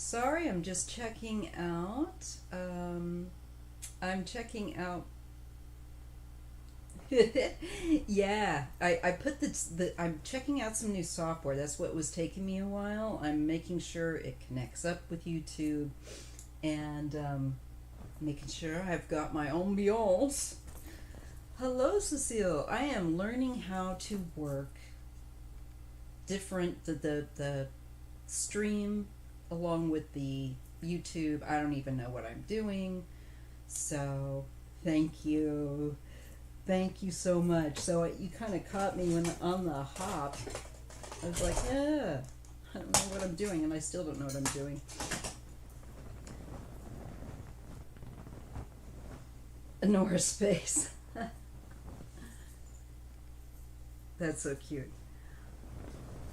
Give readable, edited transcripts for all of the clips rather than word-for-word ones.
Sorry, I'm just checking out. I'm checking out. Yeah, I put I'm checking out some new software. That's what was taking me a while. I'm making sure it connects up with YouTube and making sure I've got my ambiance. Hello, Cecile. I am learning how to work different the stream along with the YouTube. I don't even know what I'm doing. So, thank you. Thank you so much. So, you kind of caught me when on the hop. I was like, yeah, I don't know what I'm doing, and I still don't know what I'm doing. Nora's face. That's so cute.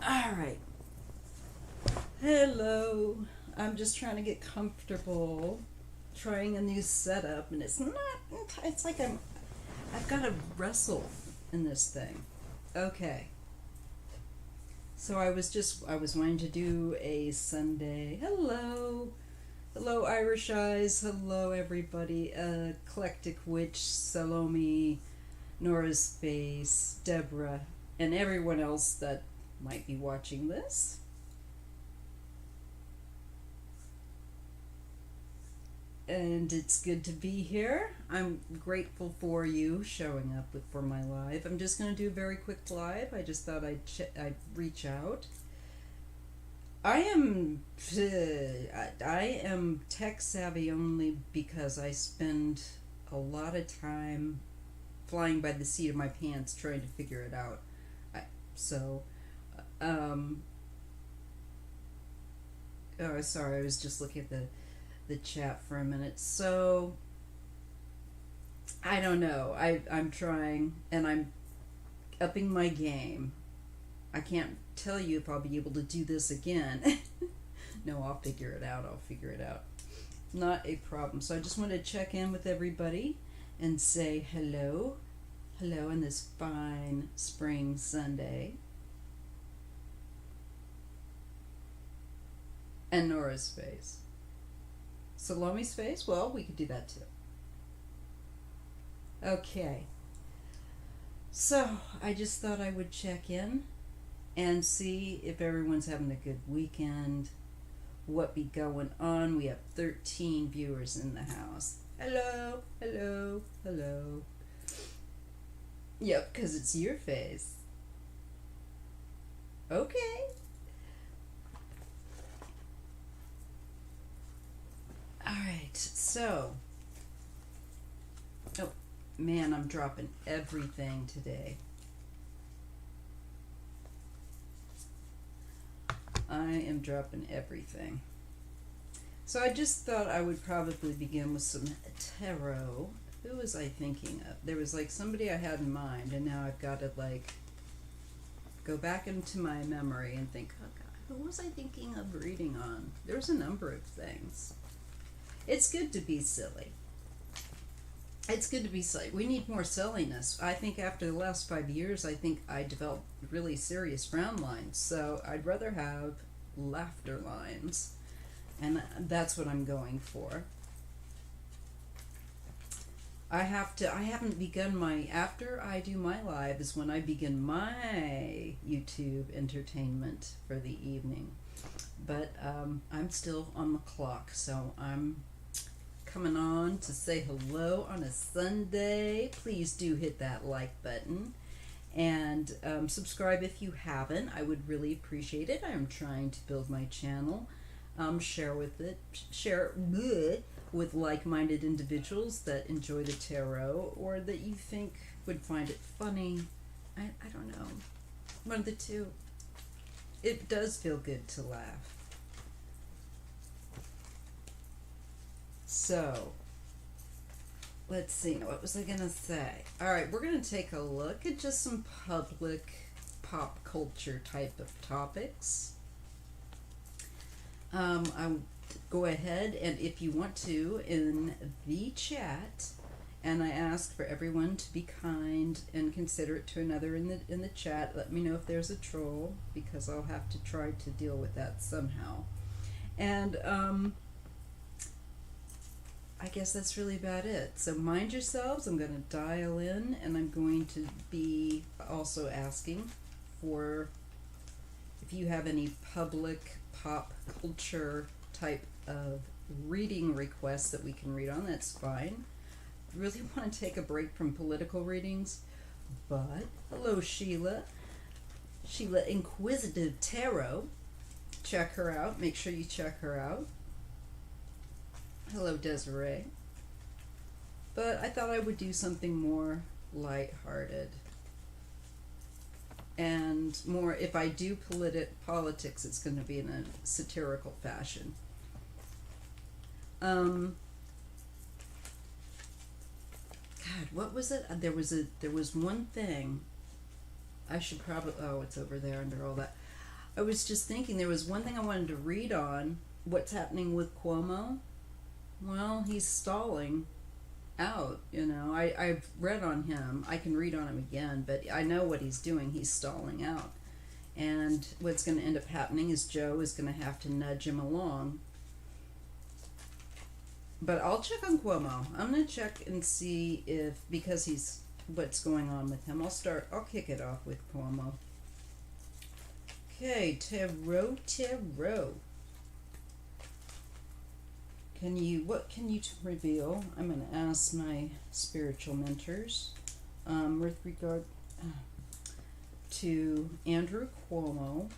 All right. Hello. I'm just trying to get comfortable trying a new setup, and it's not, it's like I've got to wrestle in this thing. Okay. So I was wanting to do a Sunday. Hello. Hello, Irish Eyes. Hello, everybody. Eclectic Witch, Salome, Nora's Face, Deborah, and everyone else that might be watching this. And it's good to be here. I'm grateful for you showing up for my live. I'm just going to do a very quick live. I just thought I'd reach out. I am tech savvy only because I spend a lot of time flying by the seat of my pants trying to figure it out. So, oh, sorry, I was just looking at the chat for a minute. So, I don't know. I'm trying, and I'm upping my game. I can't tell you if I'll be able to do this again. No, I'll figure it out. I'll figure it out. Not a problem. So I just want to check in with everybody and say hello. Hello on this fine spring Sunday. And Nora's face. Salome's face? Well, we could do that too. Okay. So, I just thought I would check in and see if everyone's having a good weekend, what be going on. We have 13 viewers in the house. Hello, hello, hello. Yep, because it's your face. Okay. Alright, so. Oh, man, I'm dropping everything today. I am dropping everything. So I just thought I would probably begin with some tarot. Who was I thinking of? There was like somebody I had in mind, and now I've got to like go back into my memory and think, oh God, who was I thinking of reading on? There's a number of things. It's good to be silly. It's good to be silly. We need more silliness. I think after the last 5 years, I think I developed really serious frown lines. So I'd rather have laughter lines. And that's what I'm going for. I haven't begun my, after I do my live is when I begin my YouTube entertainment for the evening. But I'm still on the clock, so I'm coming on to say hello on a Sunday. Please do hit that like button and subscribe if you haven't. I would really appreciate it. I'm trying to build my channel. Share it with like-minded individuals that enjoy the tarot or that you think would find it funny. I don't know. One of the two. It does feel good to laugh. So, let's see. What was I going to say? All right, we're going to take a look at just some public pop culture type of topics. I'll go ahead and if you want to in the chat, and I ask for everyone to be kind and considerate to another in the chat. Let me know if there's a troll because I'll have to try to deal with that somehow. And I guess that's really about it. So mind yourselves. I'm going to dial in, and I'm going to be also asking for if you have any public pop culture type of reading requests that we can read on. That's fine. I really want to take a break from political readings, but hello, Sheila. Sheila Inquisitive Tarot. Check her out. Make sure you check her out. Hello, Desiree. But I thought I would do something more lighthearted. And more, if I do politics, it's going to be in a satirical fashion. God, what was it? There was one thing. I should probably, oh, it's over there under all that. I was just thinking there was one thing I wanted to read on what's happening with Cuomo. Well, he's stalling out, you know. I've read on him. I can read on him again, but I know what he's doing. He's stalling out. And what's going to end up happening is Joe is going to have to nudge him along. But I'll check on Cuomo. I'm going to check and see if, because he's, what's going on with him. I'll kick it off with Cuomo. Okay, Tarot. What can you reveal? I'm going to ask my spiritual mentors with regard to Andrew Cuomo.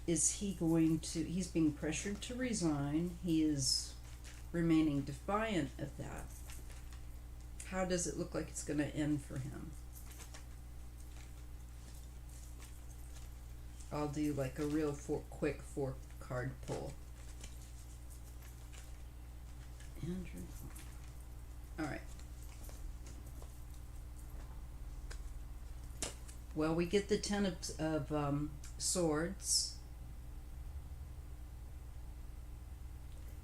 Is he going to, he's being pressured to resign. He is remaining defiant of that. How does it look like it's going to end for him? I'll do like a real quick 4-card pull. Andrew. All right. Well, we get the 10 of Swords.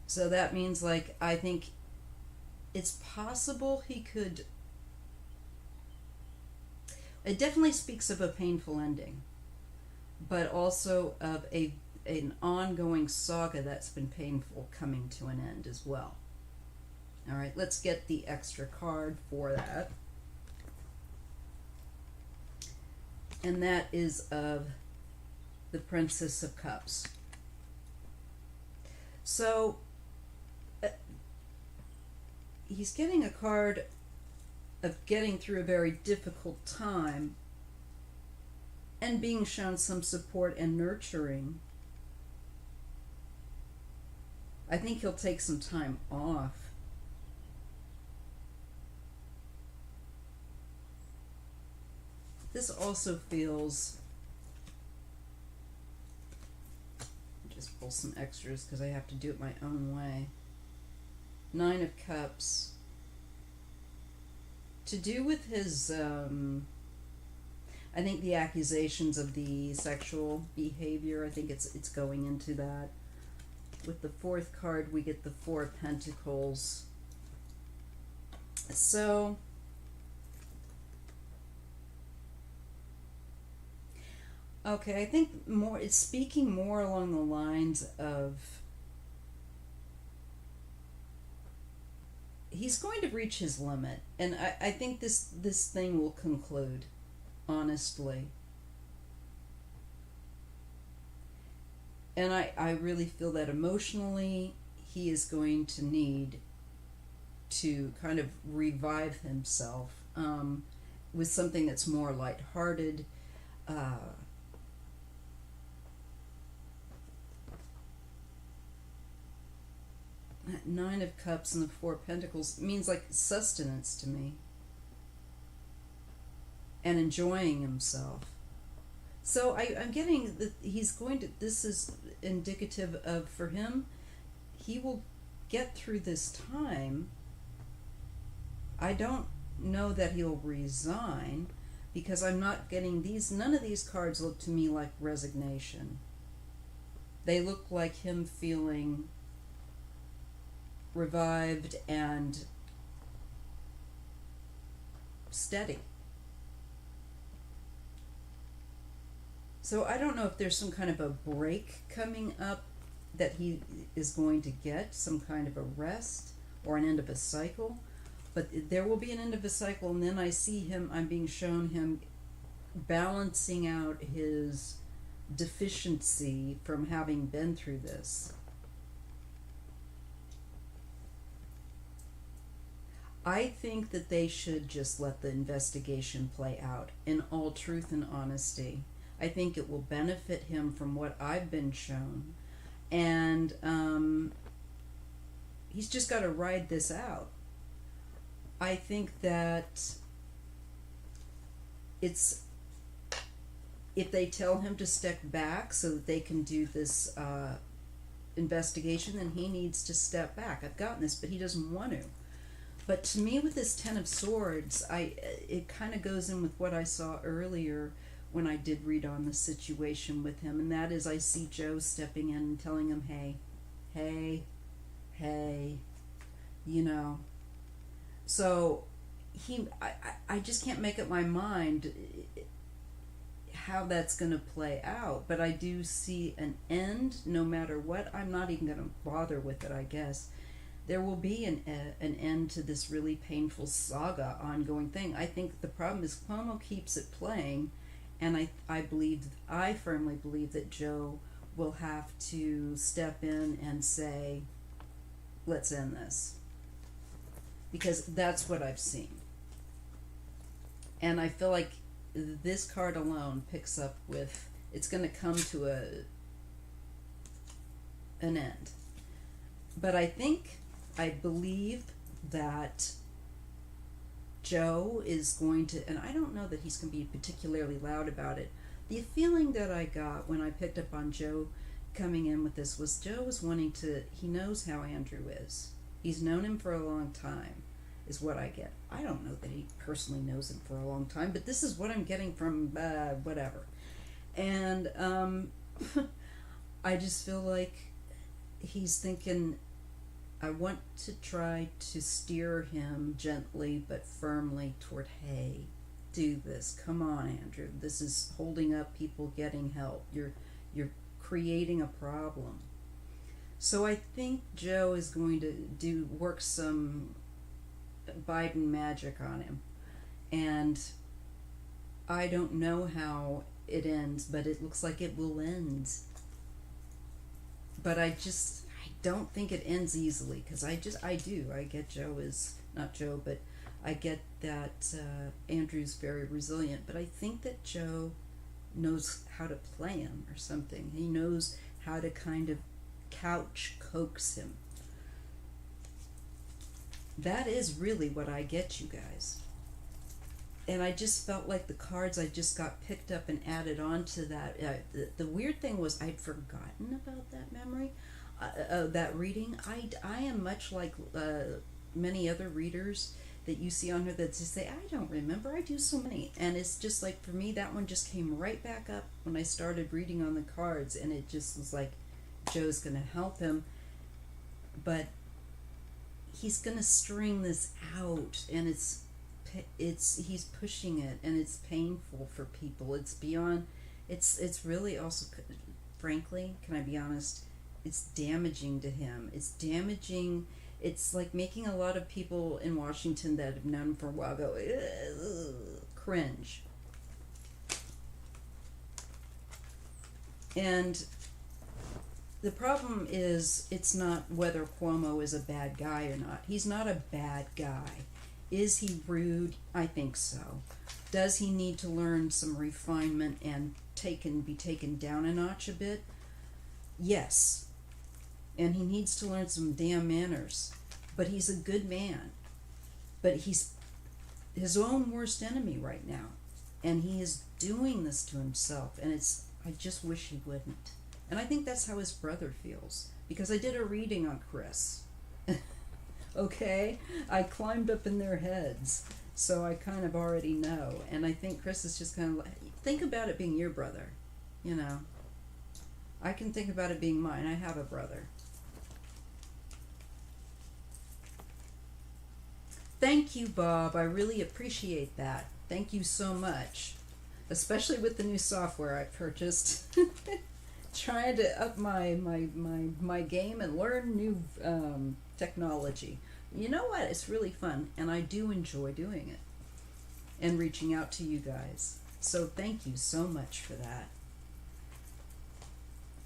So that means, like, I think it's possible he could... It definitely speaks of a painful ending, but also of an ongoing saga that's been painful coming to an end as well. All right, let's get the extra card for that. And that is of the Princess of Cups. So he's getting a card of getting through a very difficult time and being shown some support and nurturing. I think he'll take some time off. This also feels... Just pull some extras because I have to do it my own way. 9 of Cups. To do with his, I think the accusations of the sexual behavior, I think it's going into that. With the 4th card, we get the 4 of Pentacles. So, okay, I think it's speaking more along the lines of he's going to reach his limit, and I think this thing will conclude, honestly. And I really feel that emotionally he is going to need to kind of revive himself with something that's more lighthearted. That 9 of Cups and the 4 of Pentacles means like sustenance to me. And enjoying himself. So I'm getting that he's going to, this is indicative of, for him, he will get through this time. I don't know that he'll resign because I'm not getting these, none of these cards look to me like resignation. They look like him feeling revived and steady. So I don't know if there's some kind of a break coming up that he is going to get, some kind of a rest or an end of a cycle. But there will be an end of a cycle, and then I see him, I'm being shown him balancing out his deficiency from having been through this. I think that they should just let the investigation play out in all truth and honesty. I think it will benefit him from what I've been shown. And he's just got to ride this out. I think that it's, if they tell him to step back so that they can do this investigation, then he needs to step back. I've gotten this, but he doesn't want to. But to me, with this Ten of Swords, it kind of goes in with what I saw earlier when I did read on the situation with him, and that is I see Joe stepping in and telling him, hey, you know. So I just can't make up my mind how that's going to play out, but I do see an end no matter what. I'm not even going to bother with it, I guess. There will be an end to this really painful saga ongoing thing. I think the problem is Cuomo keeps it playing, and I firmly believe that Joe will have to step in and say, let's end this. Because that's what I've seen. And I feel like this card alone picks up with, it's going to come to an end. But I believe that Joe is going to, and I don't know that he's going to be particularly loud about it. The feeling that I got when I picked up on Joe coming in with this was Joe was wanting to, he knows how Andrew is. He's known him for a long time, is what I get. I don't know that he personally knows him for a long time, but this is what I'm getting from whatever. And I just feel like he's thinking, I want to try to steer him gently but firmly toward, hey, do this. Come on, Andrew. This is holding up people getting help. You're creating a problem. So I think Joe is going to work some Biden magic on him. And I don't know how it ends, but it looks like it will end. But I don't think it ends easily, because I get Joe is not Joe, but I get that Andrew's very resilient, but I think that Joe knows how to play him or something. He knows how to kind of coax him. That is really what I get, you guys. And I just felt like the cards I just got picked up and added on to that. The weird thing was I'd forgotten about that memory. That reading, I am much like many other readers that you see on here that just say, I don't remember, I do so many. And it's just like, for me, that one just came right back up when I started reading on the cards, and it just was like, Joe's going to help him, but he's going to string this out, and he's pushing it, and it's painful for people. It's beyond, it's really also, frankly, can I be honest, it's damaging to him. It's damaging. It's like making a lot of people in Washington that have known him for a while go, cringe. And the problem is, it's not whether Cuomo is a bad guy or not. He's not a bad guy. Is he rude? I think so. Does he need to learn some refinement and be taken down a notch a bit? Yes. And he needs to learn some damn manners. But he's a good man. But he's his own worst enemy right now. And he is doing this to himself. And I just wish he wouldn't. And I think that's how his brother feels. Because I did a reading on Chris. Okay? I climbed up in their heads. So I kind of already know. And I think Chris is just kind of like, think about it being your brother. You know. I can think about it being mine. I have a brother. Thank you, Bob. I really appreciate that. Thank you so much. especially with the new software I purchased. Trying to up my game and learn new technology. You know what? It's really fun, and I do enjoy doing it and reaching out to you guys. So thank you so much for that.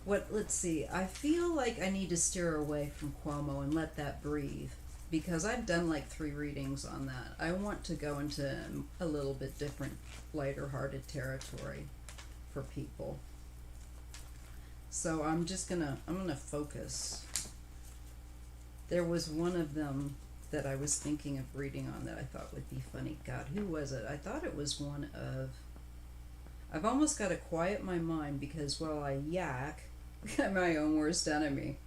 Let's see. I feel like I need to steer away from Cuomo and let that breathe, because I've done like 3 readings on that. I want to go into a little bit different, lighter-hearted territory for people. So I'm gonna focus. There was one of them that I was thinking of reading on that I thought would be funny. God, who was it? I thought it was one of... I've almost got to quiet my mind, because while I yak, I'm my own worst enemy.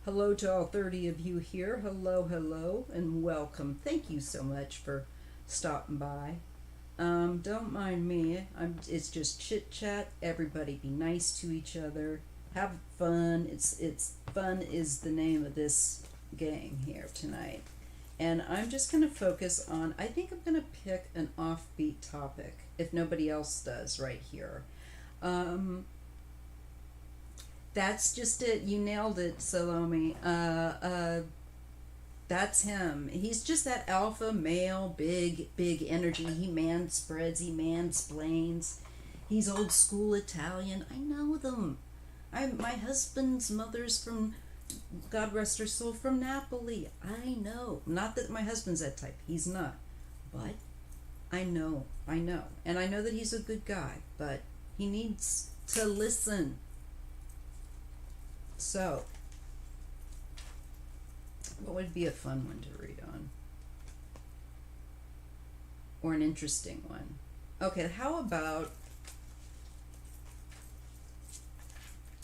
Hello to all 30 of you here. Hello, hello, and welcome. Thank you so much for stopping by. Don't mind me. It's just chit chat. Everybody be nice to each other. Have fun. It's fun is the name of this game here tonight. And I'm just going to focus on, I think I'm going to pick an offbeat topic, if nobody else does right here. That's just it. You nailed it, Salome. That's him. He's just that alpha male, big energy. He manspreads, he mansplains. He's old school Italian. I know them. My husband's mother's from, God rest her soul, from Napoli. I know. Not that my husband's that type. He's not. But I know. And I know that he's a good guy, but he needs to listen. So, what would be a fun one to read on? Or an interesting one? Okay, how about...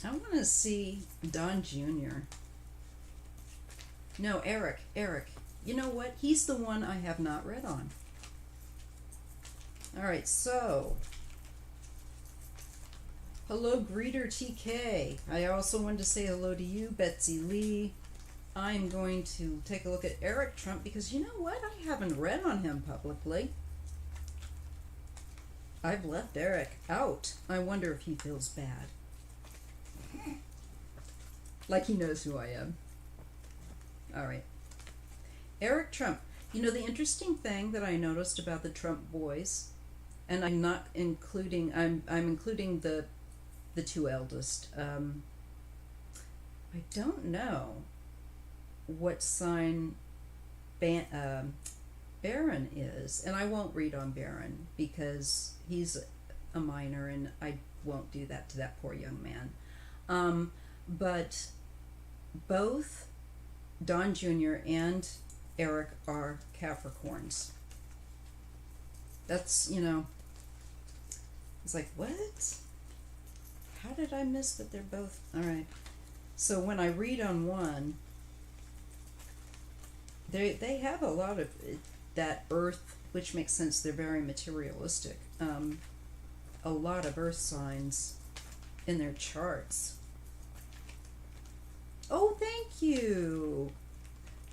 I want to see Don Jr. No, Eric. You know what? He's the one I have not read on. Alright, so... Hello, Greeter TK. I also wanted to say hello to you, Betsy Lee. I'm going to take a look at Eric Trump, because you know what? I haven't read on him publicly. I've left Eric out. I wonder if he feels bad. Like he knows who I am. Alright. Eric Trump. You know, the interesting thing that I noticed about the Trump boys, and I'm not including, I'm including the 2 eldest. I don't know what sign Barron is, and I won't read on Barron because he's a minor, and I won't do that to that poor young man. But both Don Jr. and Eric are Capricorns. That's, you know, it's like, what? How did I miss that they're both? All right. So when I read on one, they have a lot of that earth, which makes sense. They're very materialistic. A lot of earth signs in their charts. Oh, thank you.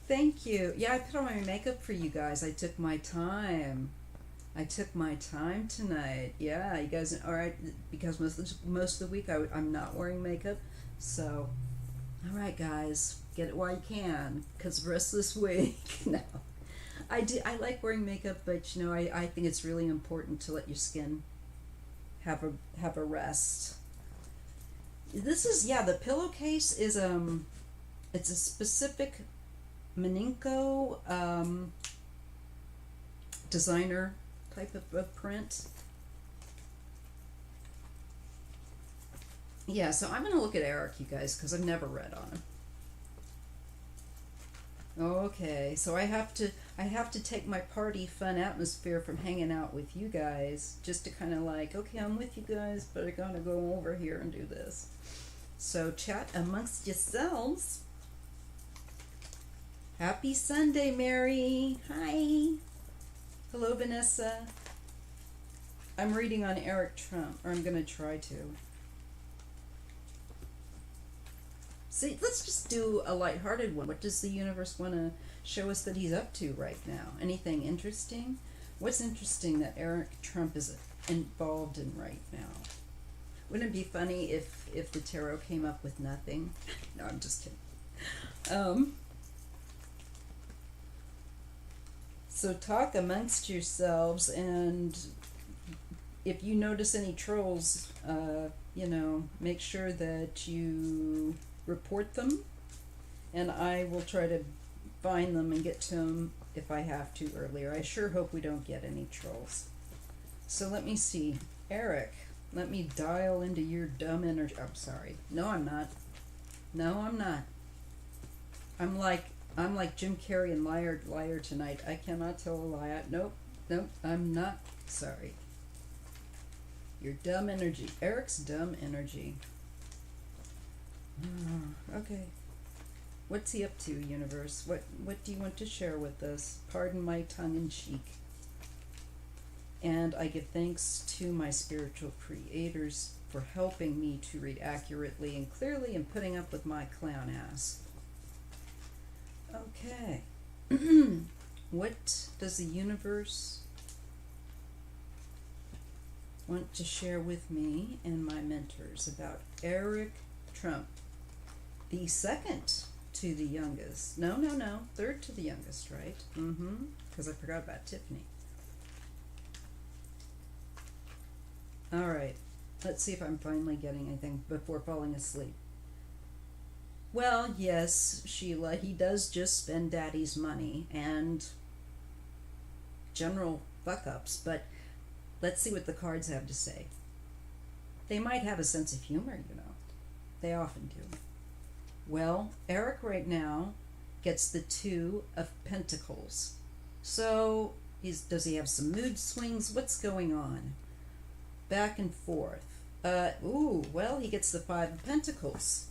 Thank you. Yeah, I put on my makeup for you guys. I took my time. Tonight. Yeah, you guys, all right, because most of the week I'm not wearing makeup. So, all right, guys, get it while you can, because the rest of this week, no. I like wearing makeup, but, you know, I think it's really important to let your skin have a rest. This is, yeah, the pillowcase is, it's a specific Maninko designer type of print. Yeah, so I'm going to look at Eric, you guys, because I've never read on him. Okay, so I have to take my party fun atmosphere from hanging out with you guys, just to kind of like, okay, I'm with you guys, but I gotta go over here and do this. So chat amongst yourselves. Happy Sunday, Mary. Hi. Hello, Vanessa. I'm reading on Eric Trump, or I'm gonna try to. See, let's just do a lighthearted one. What does the universe want to show us that he's up to right now? Anything interesting? What's interesting that Eric Trump is involved in right now. Wouldn't it be funny if the tarot came up with nothing? No, I'm just kidding. So talk amongst yourselves, and if you notice any trolls, make sure that you report them, and I will try to find them and get to them if I have to earlier. I sure hope we don't get any trolls. So let me see. Eric, let me dial into your dumb energy. I'm sorry. No, I'm not. No, I'm not. I'm like Jim Carrey in Liar tonight. I cannot tell a lie. Nope, I'm not. Sorry. Your dumb energy. Eric's dumb energy. Okay. What's he up to, universe? What do you want to share with us? Pardon my tongue in cheek. And I give thanks to my spiritual creators for helping me to read accurately and clearly and putting up with my clown ass. Okay. What does the universe want to share with me and my mentors about Eric Trump, the second to the youngest? No, third to the youngest, right? Because I forgot about Tiffany. All right, let's see if I'm finally getting anything before falling asleep. Well, yes, Sheila, he does just spend Daddy's money and general fuck-ups, but let's see what the cards have to say. They might have a sense of humor, They often do. Well, Eric right now gets the Two of Pentacles. So, does he have some mood swings? What's going on? Back and forth. Well, he gets the Five of Pentacles.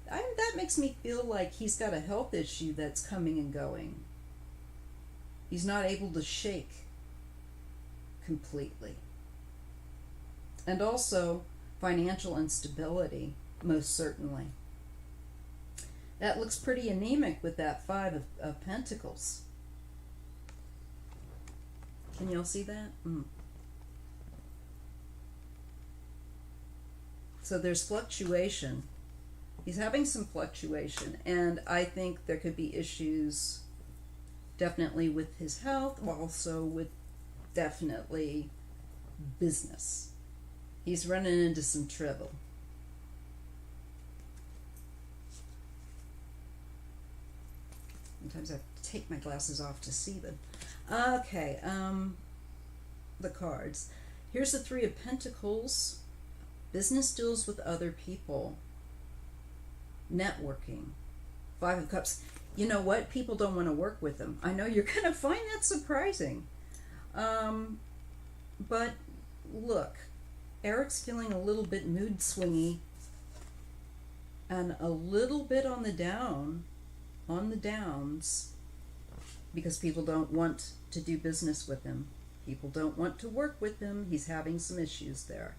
That makes me feel like he's got a health issue that's coming and going. He's not able to shake completely. And also financial instability, most certainly. That looks pretty anemic with that Five of Pentacles. Can y'all see that? So there's fluctuation. He's having some fluctuation, and I think there could be issues definitely with his health, also with definitely business. He's running into some trouble. Sometimes I have to take my glasses off to see them. Okay, the cards. Here's the Three of Pentacles. Business deals with other people. Networking. Five of Cups. You know what? People don't want to work with him. I know you're going to find that surprising. But look, Eric's feeling a little bit mood swingy and a little bit on the downs, because people don't want to do business with him. People don't want to work with him. He's having some issues there.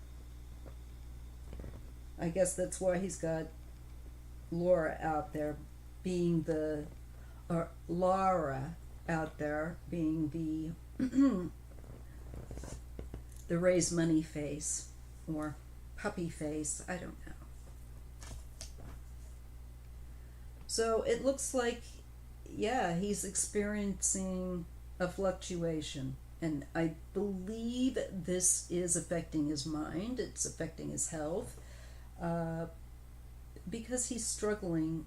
I guess that's why he's got Laura out there being Laura out there being the raise money face or puppy face. I don't know. So it looks like, yeah, he's experiencing a fluctuation. And I believe this is affecting his mind. It's affecting his health. Because he's struggling.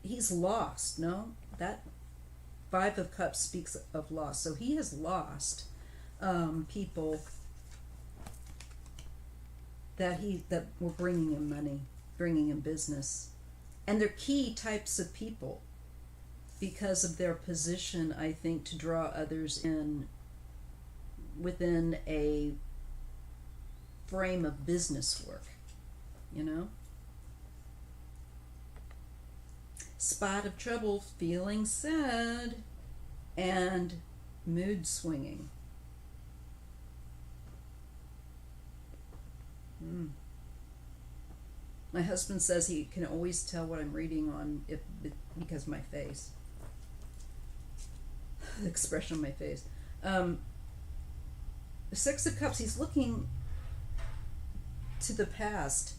He's lost, no? That Five of Cups speaks of loss. So he has lost people that were bringing him money, bringing him business. And they're key types of people because of their position, I think, to draw others in within a frame of business work, Spot of trouble, feeling sad, and mood swinging. My husband says he can always tell what I'm reading on because of my face. The expression on my face. The Six of Cups, he's looking to the past,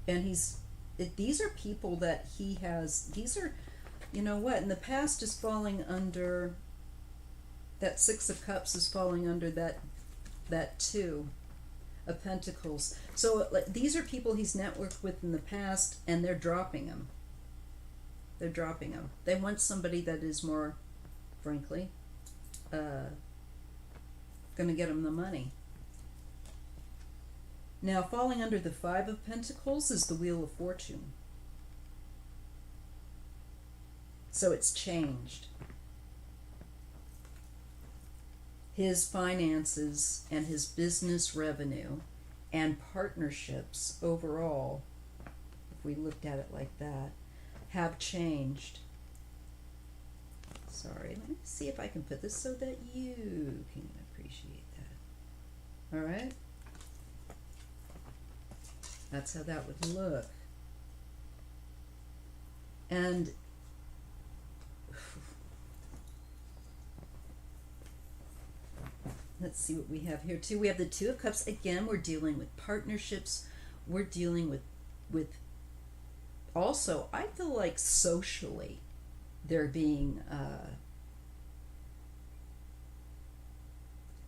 and these are people that he has, these are, you know what, and the past is falling under, that Six of Cups is falling under that Two of Pentacles. So like, these are people he's networked with in the past, and they're dropping him. They're dropping him. They want somebody that is more, frankly, going to get him the money. Now, falling under the Five of Pentacles is the Wheel of Fortune. So it's changed. His finances and his business revenue and partnerships overall, if we looked at it like that, have changed. Sorry, let me see if I can put this so that you can appreciate that. All right? That's how that would look. And let's see what we have here too. We have the Two of Cups. Again, we're dealing with partnerships. We're dealing with also, I feel like socially they're being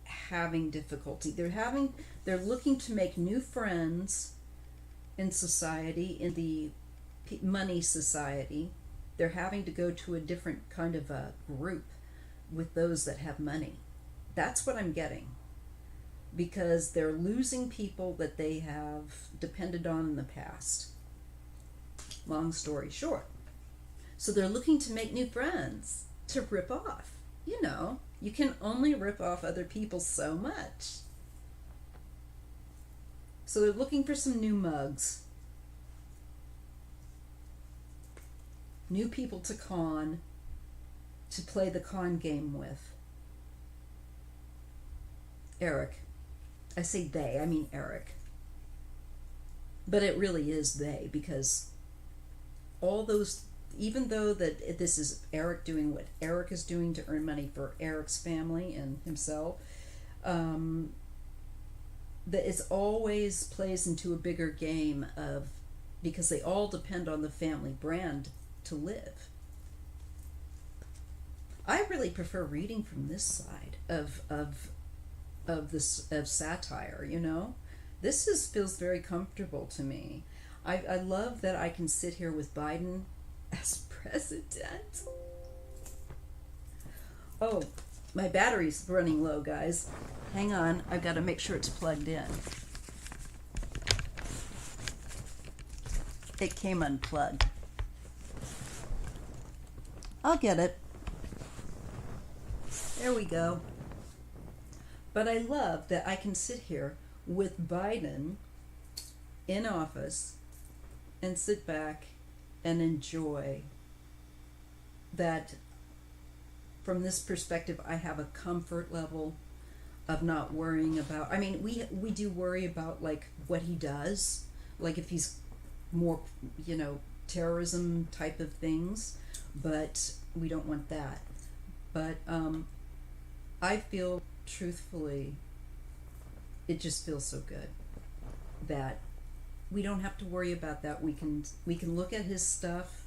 having difficulty. They're looking to make new friends in society, in the money society. They're having to go to a different kind of a group with those that have money. That's what I'm getting. Because they're losing people that they have depended on in the past. Long story short. So they're looking to make new friends to rip off. You know, you can only rip off other people so much. So they're looking for some new mugs. New people to con, to play the con game with. Eric. I say they, I mean Eric. But it really is they, because all those, even though that this is Eric doing what Eric is doing to earn money for Eric's family and himself, that it's always plays into a bigger game of, because they all depend on the family brand to live. I really prefer reading from this side of satire, you know. This feels very comfortable to me. I love that I can sit here with Biden as president. Oh, my battery's running low, guys. Hang on, I've got to make sure it's plugged in. It came unplugged. I'll get it. There we go. But I love that I can sit here with Biden in office and sit back and enjoy that. From this perspective, I have a comfort level of not worrying about, I mean, we do worry about like what he does, like if he's more, you know, terrorism type of things, but we don't want that. But I feel truthfully, it just feels so good that we don't have to worry about that. We can look at his stuff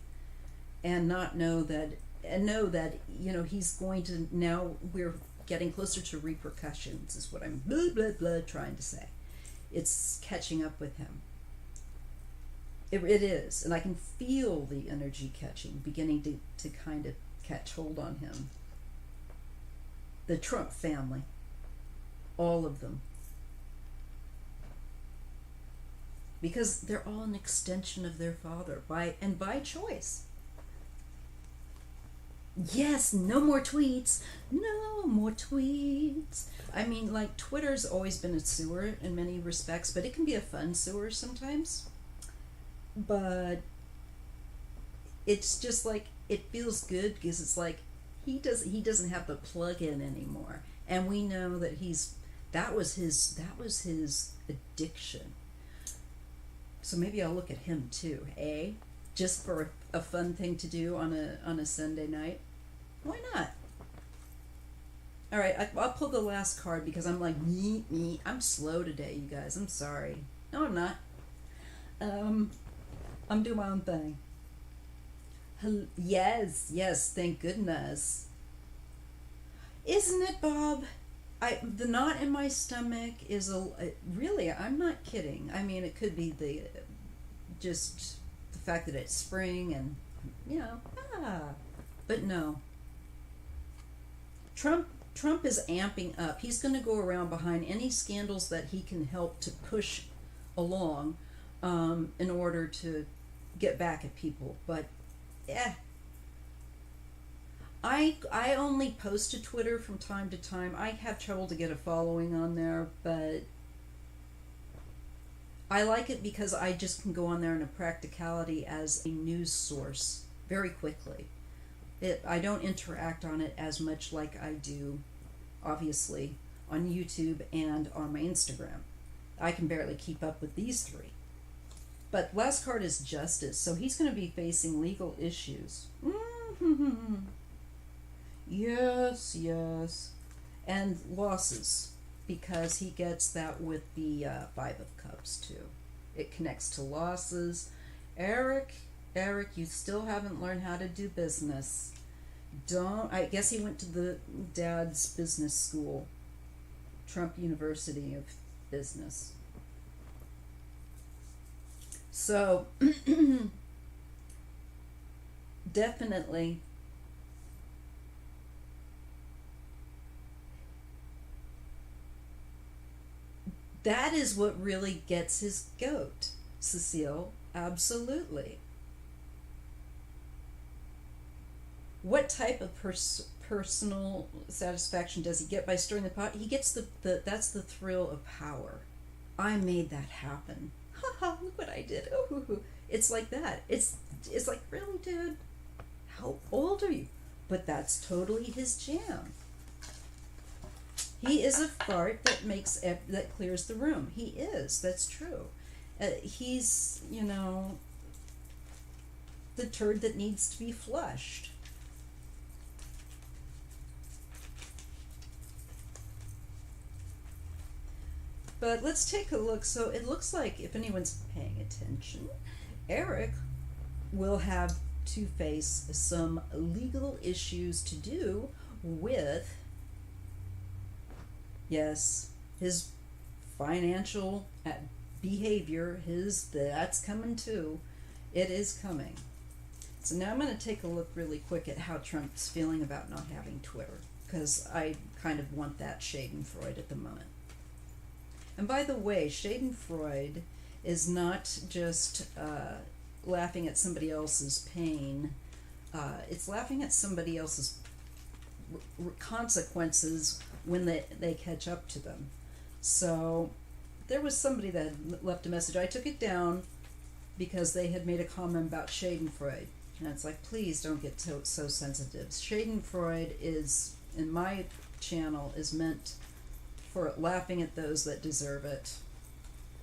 and not know that, and know that, you know, he's going to, now we're getting closer to repercussions is what I'm trying to say. It's catching up with him. It is, and I can feel the energy beginning to kind of catch hold on him. The Trump family, all of them. Because they're all an extension of their father, by choice. Yes, no more tweets. No more tweets. I mean, like, Twitter's always been a sewer in many respects, but it can be a fun sewer sometimes. But it's just like, it feels good because it's like he doesn't have the plug-in anymore. And we know that that was his addiction. So maybe I'll look at him too, eh? Just for a fun thing to do on a Sunday night. Why not? All right, I'll pull the last card because I'm like me. I'm slow today, you guys. I'm sorry. No, I'm not. Um, I'm doing my own thing. Yes, yes. Thank goodness. Isn't it, Bob? The knot in my stomach is really. I'm not kidding. I mean, it could be the just the fact that it's spring and you know ah, but no. Trump is amping up. He's going to go around behind any scandals that he can help to push along in order to get back at people. But yeah, I only post to Twitter from time to time. I have trouble to get a following on there, but I like it because I just can go on there in a practicality as a news source very quickly. I don't interact on it as much like I do, obviously, on YouTube and on my Instagram. I can barely keep up with these three. But last card is Justice, so he's going to be facing legal issues. Yes, yes. And losses, because he gets that with the Five of Cups, too. It connects to losses. Eric, you still haven't learned how to do business. I guess he went to the dad's business school, Trump University of Business. So, definitely, that is what really gets his goat, Cecile. Absolutely. What type of personal satisfaction does he get by stirring the pot? He gets the that's the thrill of power. I made that happen. Haha, look what I did. Ooh, it's like that. It's like, really, dude? How old are you? But that's totally his jam. He is a fart that clears the room. He is. That's true. He's, the turd that needs to be flushed. But let's take a look. So it looks like, if anyone's paying attention, Eric will have to face some legal issues to do with, yes, his financial behavior. That's coming too. It is coming. So now I'm going to take a look really quick at how Trump's feeling about not having Twitter, because I kind of want that Schadenfreude at the moment. And by the way, Schadenfreude is not just laughing at somebody else's pain. It's laughing at somebody else's consequences when they catch up to them. So there was somebody that had left a message. I took it down because they had made a comment about Schadenfreude. And it's like, please don't get so sensitive. Schadenfreude is, in my channel, is meant for laughing at those that deserve it,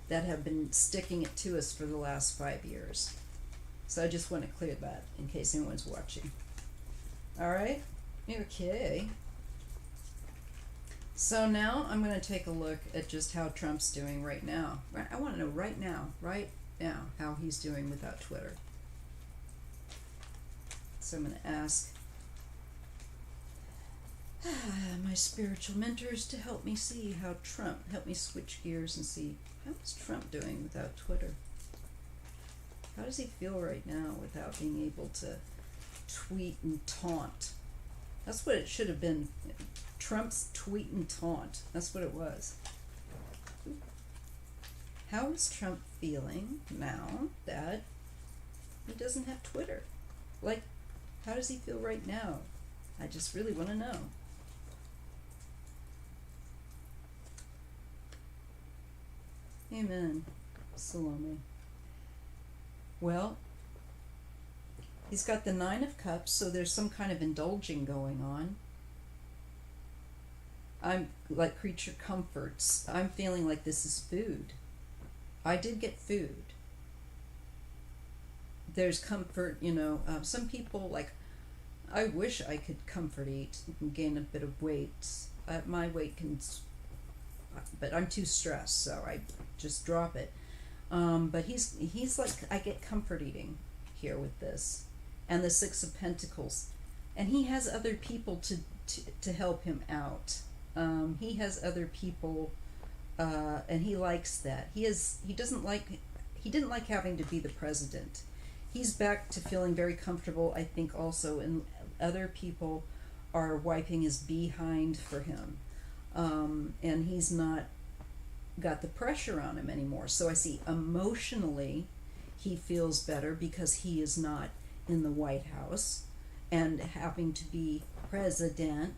that have been sticking it to us for the last 5 years. So I just want to clear that in case anyone's watching. All right? Okay. So now I'm going to take a look at just how Trump's doing right now. I want to know right now, how he's doing without Twitter. So I'm going to ask my spiritual mentors to help me see help me switch gears and see how is Trump doing without Twitter. How does he feel right now without being able to tweet and taunt? That's what it should have been. Trump's tweet and taunt. That's what it was. How is Trump feeling now that he doesn't have Twitter? Like, how does he feel right now? I just really want to know. Amen. Salome. Well, he's got the Nine of Cups, so there's some kind of indulging going on. I'm like creature comforts. I'm feeling like this is food. I did get food. There's comfort, some people, like, I wish I could comfort eat and gain a bit of weight. my weight can, but I'm too stressed, so I just drop it. But he's like, I get comfort eating here with this, and the Six of Pentacles, and he has other people to help him out. He has other people, and he likes that. He didn't like having to be the president. He's back to feeling very comfortable, I think, also, and other people are wiping his behind for him, and he's not got the pressure on him anymore. So I see emotionally he feels better because he is not in the White House and having to be president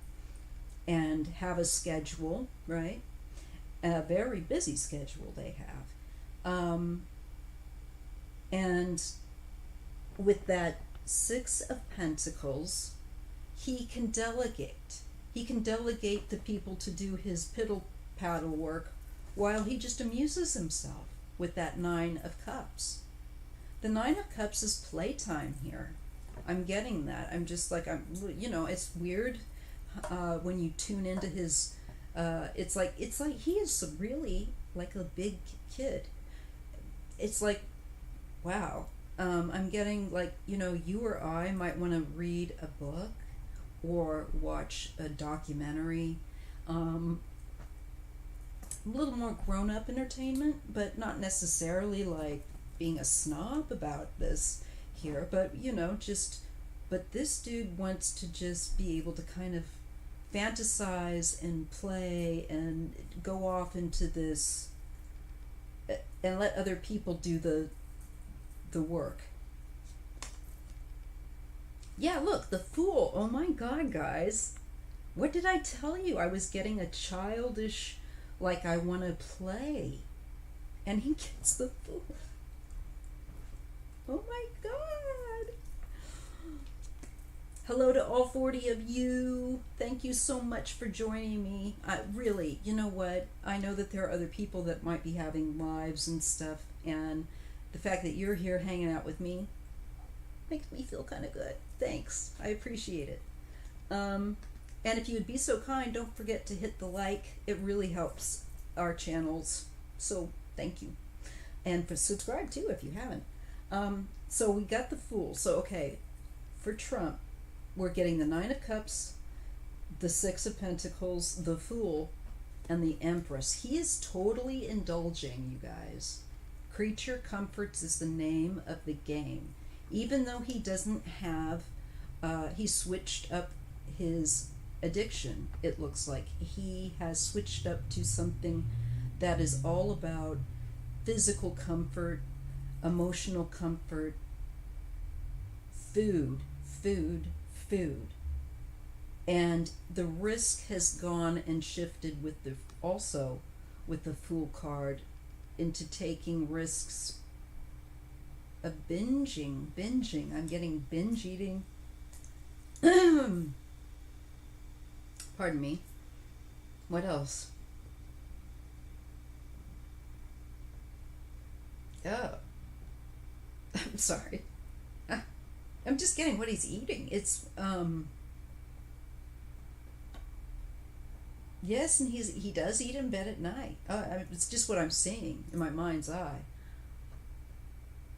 and have a schedule, right? A very busy schedule they have. And with that Six of Pentacles, he can delegate. He can delegate the people to do his piddle paddle work while he just amuses himself with that Nine of Cups. The Nine of Cups is playtime here. I'm getting that. I'm just like, it's weird when you tune into his, it's like he is really like a big kid. It's like, wow. I'm getting like, you or I might want to read a book or watch a documentary. A little more grown-up entertainment, but not necessarily like being a snob about this here, but but this dude wants to just be able to kind of fantasize and play and go off into this and let other people do the work. Yeah, look, the Fool. Oh my God, guys. What did I tell you? I was getting a childish, like, I want to play. And he gets the Fool. Oh my God. Hello to all 40 of you. Thank you so much for joining me. Really, you know what? I know that there are other people that might be having lives and stuff, and the fact that you're here hanging out with me makes me feel kind of good. Thanks. I appreciate it. And if you would be so kind, don't forget to hit the like. It really helps our channels. So thank you. And subscribe too if you haven't. So we got the Fool. So okay, for Trump, we're getting the Nine of Cups, the Six of Pentacles, the Fool, and the Empress. He is totally indulging, you guys. Creature Comforts is the name of the game. Even though he doesn't have, he switched up his addiction, it looks like. He has switched up to something that is all about physical comfort, emotional comfort, food. And the risk has gone and shifted with the Fool card into taking risks of binging. I'm getting binge eating. Pardon me. What else? Oh. I'm sorry. I'm just getting what he's eating. It's, yes, and he does eat in bed at night. It's just what I'm seeing in my mind's eye.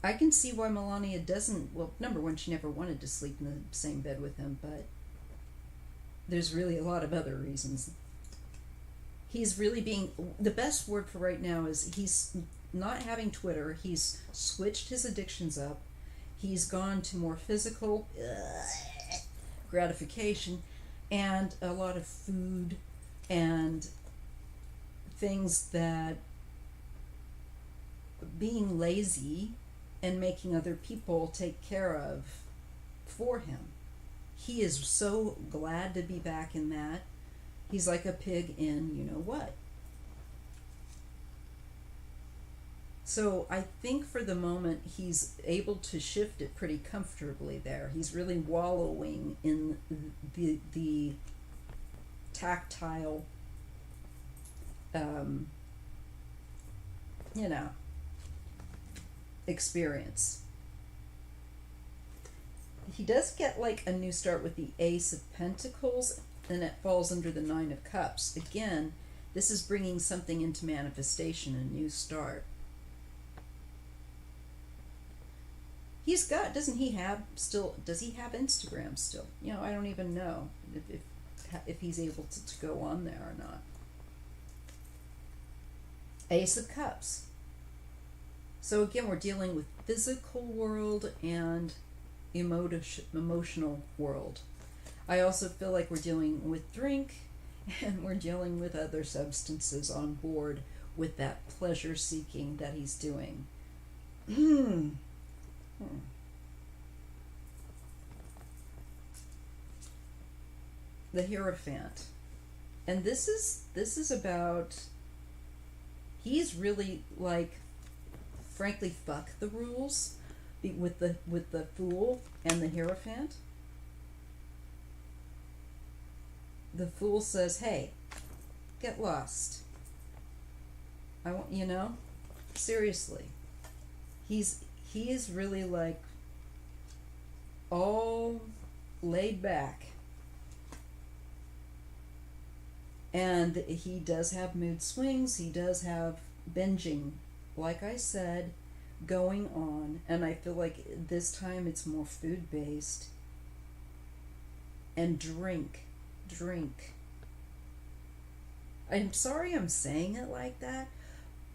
I can see why Melania doesn't, well, number one, she never wanted to sleep in the same bed with him, but there's really a lot of other reasons. He's really being, the best word for right now is he's not having Twitter. He's switched his addictions up. He's gone to more physical gratification and a lot of food and things that being lazy and making other people take care of for him. He is so glad to be back in that. He's like a pig in you know what. So I think for the moment he's able to shift it pretty comfortably there. He's really wallowing in the tactile, experience. He does get like a new start with the Ace of Pentacles, and it falls under the Nine of Cups. Again, this is bringing something into manifestation, a new start. He's got, does he have Instagram still? You know, I don't even know if he's able to go on there or not. Ace of Cups. So again, we're dealing with physical world and emotional world. I also feel like we're dealing with drink, and we're dealing with other substances on board with that pleasure seeking that he's doing. The Hierophant. And this is about, he's really like, frankly, fuck the rules with the Fool and the Hierophant. The Fool says, hey, get lost. I want, you know, seriously. He is really like all laid back. And he does have mood swings. He does have binging, like I said, going on. And I feel like this time it's more food-based. And drink. I'm sorry I'm saying it like that,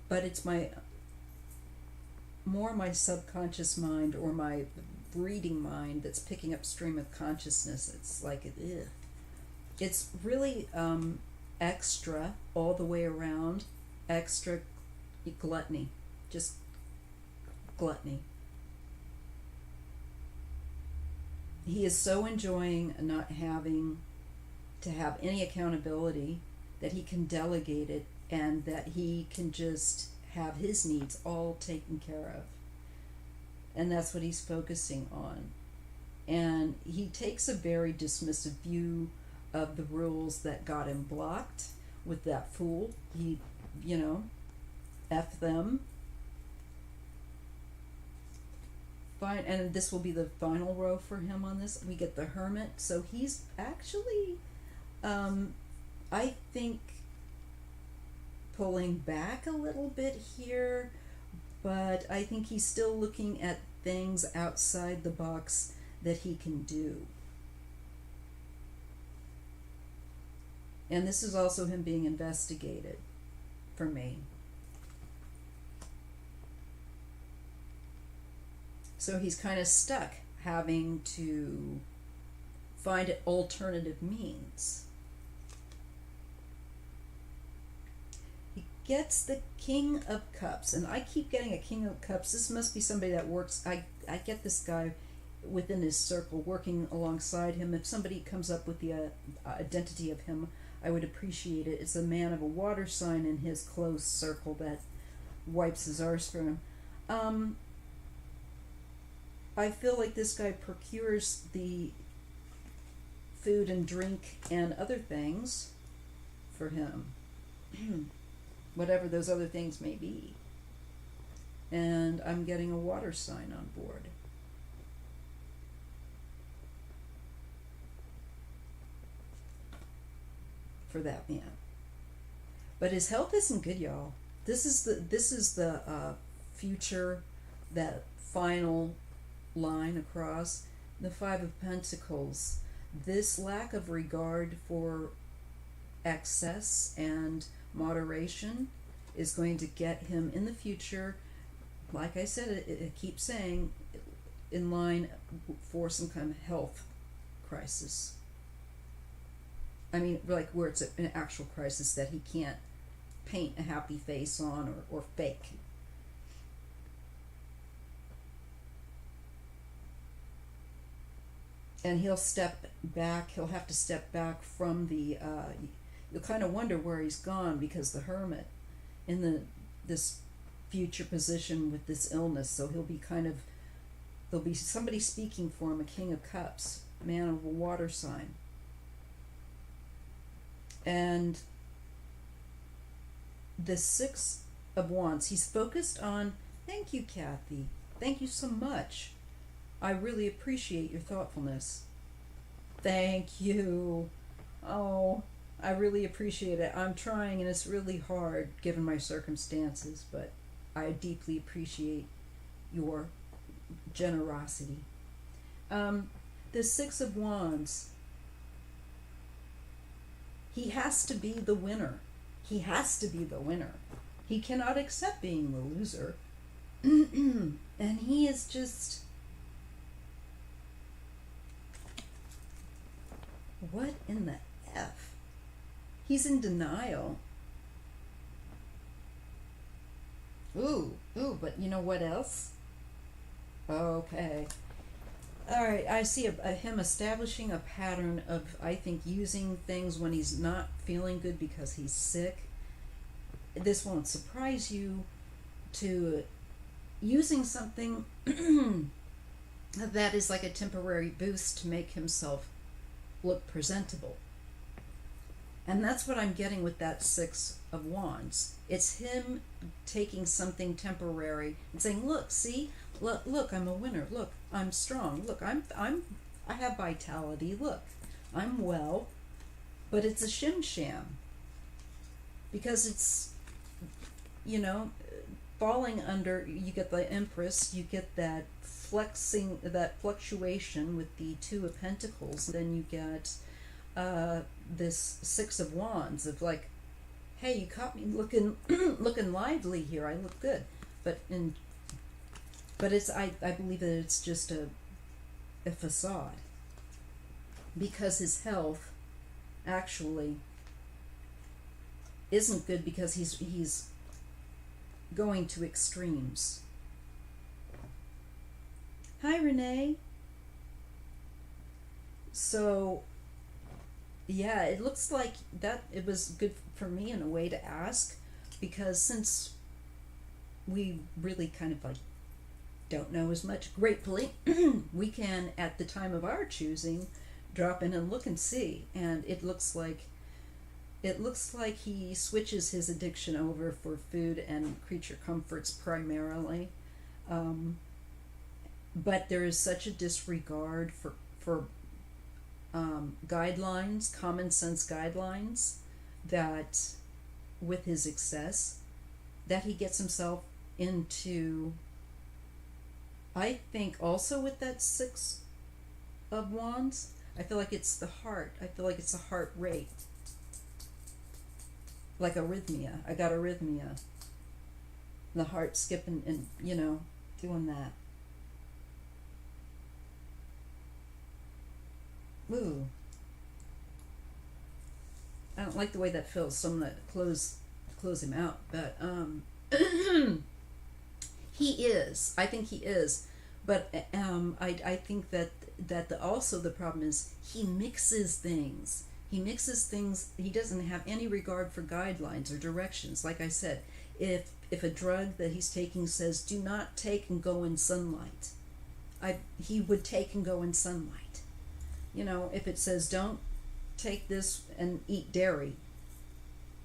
but it's my subconscious mind or my reading mind that's picking up stream of consciousness. It's like, ugh. It's really extra all the way around, extra gluttony, just gluttony. He is so enjoying not having to have any accountability, that he can delegate it, and that he can just have his needs all taken care of. And that's what he's focusing on. And he takes a very dismissive view of the rules that got him blocked with that Fool. He, you know, F them. Fine, and this will be the final row for him on this. We get the Hermit. So he's actually, I think, pulling back a little bit here, but I think he's still looking at things outside the box that he can do. And this is also him being investigated for me. So he's kind of stuck having to find alternative means. He gets the King of Cups, and I keep getting a King of Cups. This must be somebody that works. I get this guy within his circle working alongside him. If somebody comes up with the identity of him, I would appreciate it. It's a man of a water sign in his close circle that wipes his arse for him. I feel like this guy procures the food and drink and other things for him. Whatever those other things may be. And I'm getting a water sign on board. For that man. But his health isn't good, y'all. This is the future, that final line across. The Five of Pentacles. This lack of regard for excess and moderation is going to get him in the future, like I said, it keeps saying, in line for some kind of health crisis. I mean, like where it's an actual crisis that he can't paint a happy face on or fake. And he'll step back, he'll have to step back from the, you'll kind of wonder where he's gone, because the Hermit in this future position with this illness, so he'll be kind of, there'll be somebody speaking for him, a King of Cups, man of a water sign. And the Six of Wands, he's focused on, thank you, Kathy, thank you so much. I really appreciate your thoughtfulness. Thank you. Oh, I really appreciate it. I'm trying, and it's really hard given my circumstances, but I deeply appreciate your generosity. Um, the Six of Wands, he has to be the winner. He has to be the winner. He cannot accept being the loser. And he is just. What in the F? He's in denial. Ooh, but you know what else? Okay. Alright, I see him establishing a pattern of, I think, using things when he's not feeling good because he's sick. This won't surprise you, to using something that is like a temporary boost to make himself look presentable. And that's what I'm getting with that Six of Wands. It's him taking something temporary and saying, "Look, see, look, I'm a winner. Look, I'm strong. Look, I have vitality. Look, I'm well." But it's a shim sham, because it's, you know, falling under. You get the Empress. You get that fluctuation with the Two of Pentacles. Then you get this Six of Wands of like, hey, you caught me looking looking lively here. I look good, but it's I believe that it's just a facade, because his health actually isn't good, because he's going to extremes. Hi, Renee. So yeah, it looks like that it was good for me in a way to ask, because since we really kind of like don't know as much, gratefully, we can, at the time of our choosing, drop in and look and see. And it looks like he switches his addiction over for food and creature comforts primarily. But there is such a disregard for guidelines, common sense guidelines, that with his excess, that he gets himself into, I think also with that Six of Wands, I feel like it's the heart. I feel like it's a heart rate. Like arrhythmia. I got arrhythmia. The heart skipping and, doing that. Ooh. I don't like the way that feels, so I'm gonna close him out. But he is. I think he is. But I think that also the problem is he mixes things. He mixes things. He doesn't have any regard for guidelines or directions. Like I said, if a drug that he's taking says do not take and go in sunlight, he would take and go in sunlight. If it says don't take this and eat dairy,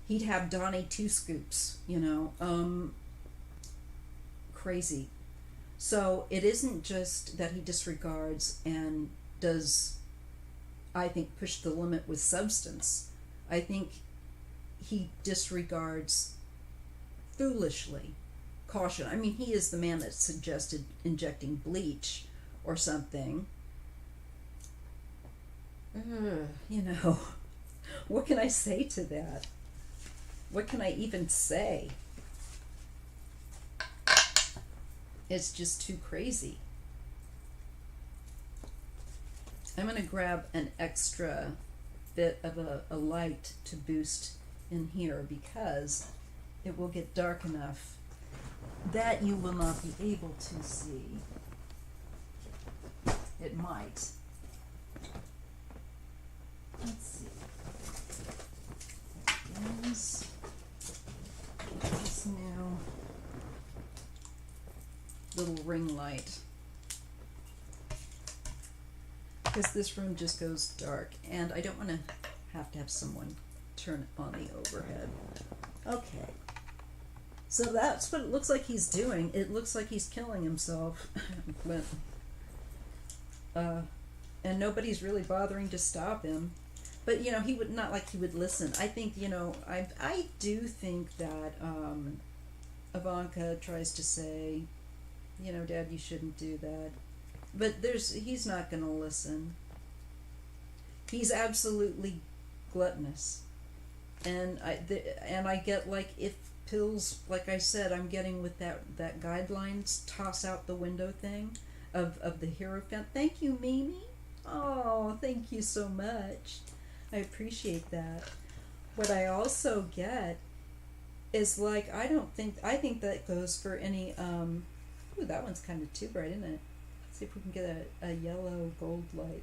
he'd have Donnie 2 scoops. Crazy. So it isn't just that he disregards and does, I think, push the limit with substance. I think he disregards foolishly caution. I mean, he is the man that suggested injecting bleach or something. What can I say to that? What can I even say? It's just too crazy. I'm going to grab an extra bit of a light to boost in here, because it will get dark enough that you will not be able to see. It might. Let's see. This new little ring light, because this room just goes dark and I don't want to have someone turn on the overhead. Okay, so that's what it looks like he's doing. It looks like he's killing himself. But and nobody's really bothering to stop him. but he would not like he would listen. I think I do think that Ivanka tries to say, Dad, you shouldn't do that, but he's not going to listen. He's absolutely gluttonous, and I get, like, if pills, like I said, I'm getting with that guidelines toss out the window thing of the Hierophant. Thank you, Mimi. Oh, thank you so much. I appreciate that. What I also get is, like, I think that goes for any ooh, that one's kind of too bright, isn't it? Let's see if we can get a yellow gold light.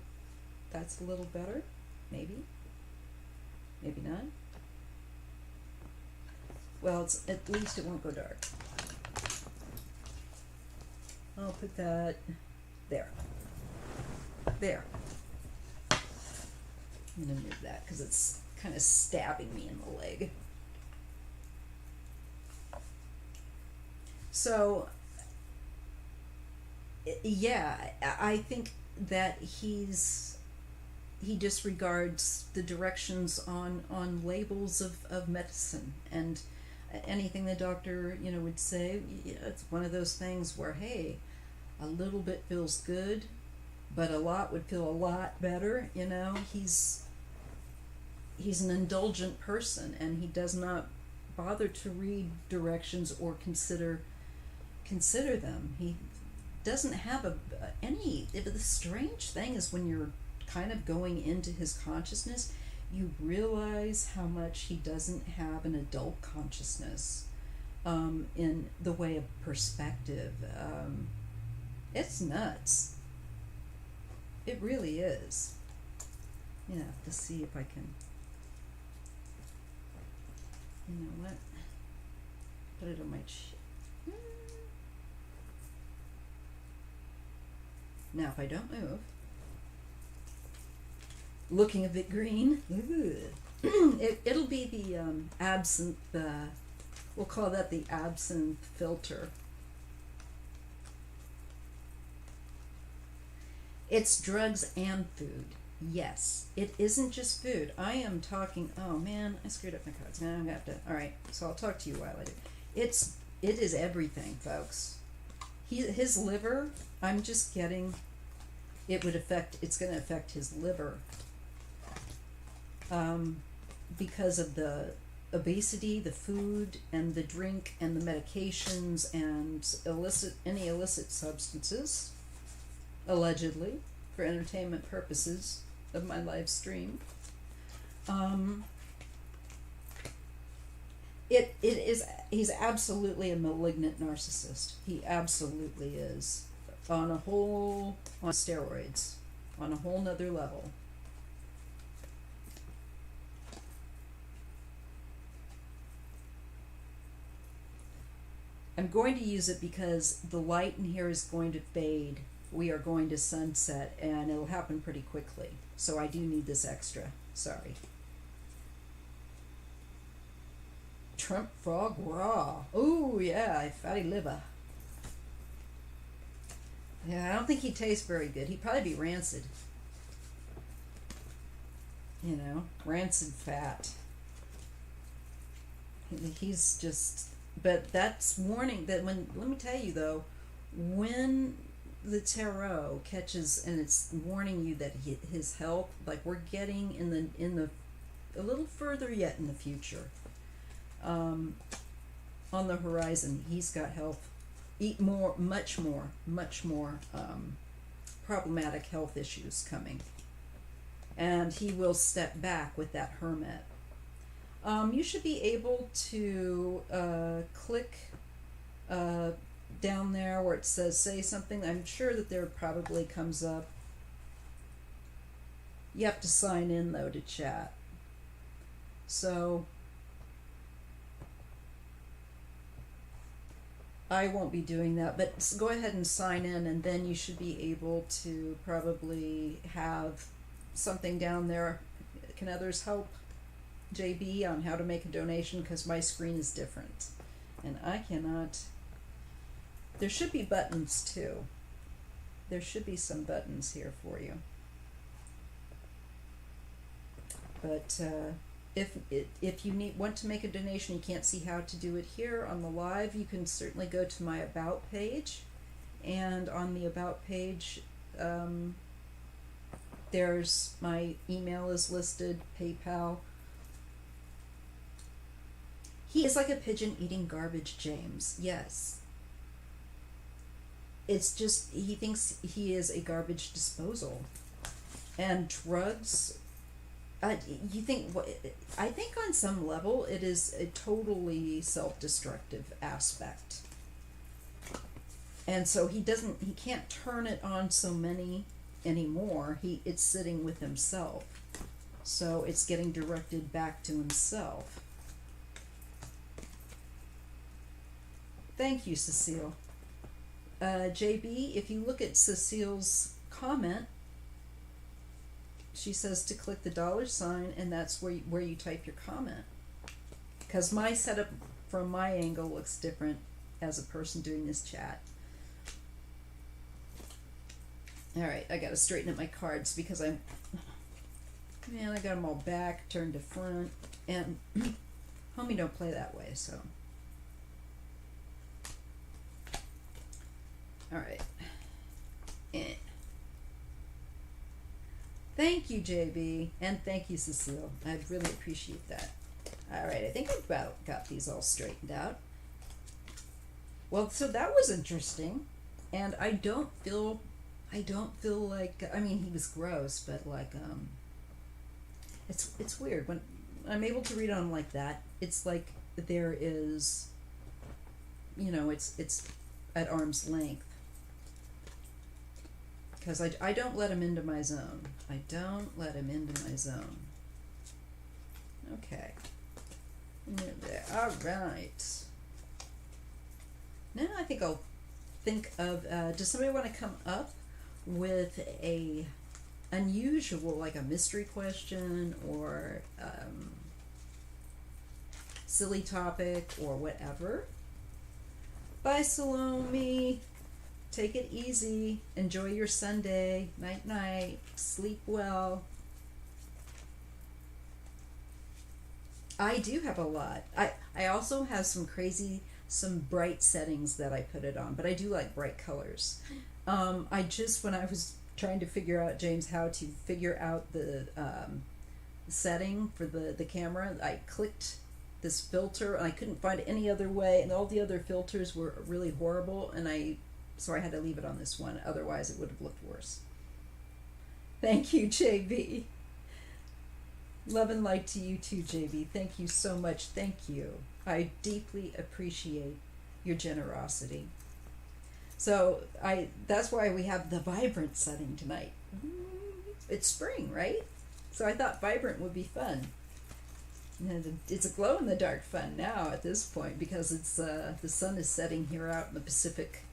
That's a little better. Maybe not. Well, at least it won't go dark. I'll put that there. There. I'm going to move that because it's kind of stabbing me in the leg. So, yeah, I think that he disregards the directions on labels of medicine, and anything the doctor would say. It's one of those things where, hey, a little bit feels good, but a lot would feel a lot better. He's an indulgent person, and he does not bother to read directions or consider them. He doesn't have any. The strange thing is, when you're kind of going into his consciousness, you realize how much he doesn't have an adult consciousness in the way of perspective. It's nuts. It really is. Yeah, to see if I can. You know what? Put it on my Now, if I don't move, looking a bit green, it'll be the absinthe, we'll call that the absinthe filter. It's drugs and food. Yes, it isn't just food. I am talking, oh man, I screwed up my cards. Now I'm going to have to, alright, so I'll talk to you while I do. It is everything, folks. His liver, I'm just getting, it's going to affect his liver. Because of the obesity, the food, and the drink, and the medications, and any illicit substances, allegedly, for entertainment purposes of my live stream. He's absolutely a malignant narcissist. He absolutely is. On steroids, on a whole nother level. I'm going to use it because the light in here is going to fade. We are going to sunset, and it'll happen pretty quickly. So I do need this extra. Sorry. Trump frog raw. Oh yeah, fatty liver. Yeah, I don't think he tastes very good. He'd probably be rancid. Rancid fat. He's just, but that's warning that let me tell you though, when the tarot catches and it's warning you that his health, like we're getting in the a little further yet in the future, on the horizon, he's got health, much more problematic health issues coming, and he will step back with that hermit. You should be able to click down there where it says say something. I'm sure that there probably comes up. You have to sign in though to chat. So I won't be doing that, but go ahead and sign in, and then you should be able to probably have something down there. Can others help JB on how to make a donation, because my screen is different and I cannot. There should be buttons too. There should be some buttons here for you. But if you want to make a donation, you can't see how to do it here on the live, you can certainly go to my About page. And on the About page, there's my email is listed, PayPal. He is like a pigeon eating garbage, James. Yes. It's just, he thinks he is a garbage disposal. And drugs, you think, I think on some level it is a totally self-destructive aspect. And so he can't turn it on so many anymore. It's sitting with himself. So it's getting directed back to himself. Thank you, Cecile. JB, if you look at Cecile's comment, she says to click the $, and that's where you type your comment. Because my setup from my angle looks different as a person doing this chat. Alright, I gotta straighten up my cards because I got them all back, turned to front, and homie don't play that way, so. Alright. Thank you, JB, and thank you, Cecile. I really appreciate that. Alright, I think I've about got these all straightened out. Well, so that was interesting, and I don't feel like, I mean, he was gross, but like, it's weird. When I'm able to read on him like that, it's like there is, it's at arm's length. Because I don't let him into my zone. I don't let him into my zone. Okay. There. All right. Now I think I'll think of, does somebody want to come up with a unusual, like a mystery question or silly topic or whatever? Bye, Salome. Take it easy. Enjoy your Sunday. Night, night. Sleep well. I do have a lot. I also have some bright settings that I put it on, but I do like bright colors. When I was trying to figure out, James, how to figure out the setting for the camera, I clicked this filter and I couldn't find any other way, and all the other filters were really horrible, and so I had to leave it on this one, otherwise it would have looked worse. Thank you, JB. Love and light to you too, JB. Thank you so much. Thank you. I deeply appreciate your generosity. So that's why we have the vibrant setting tonight. It's spring, right? So I thought vibrant would be fun. And it's a glow in the dark fun now at this point, because it's the sun is setting here out in the Pacific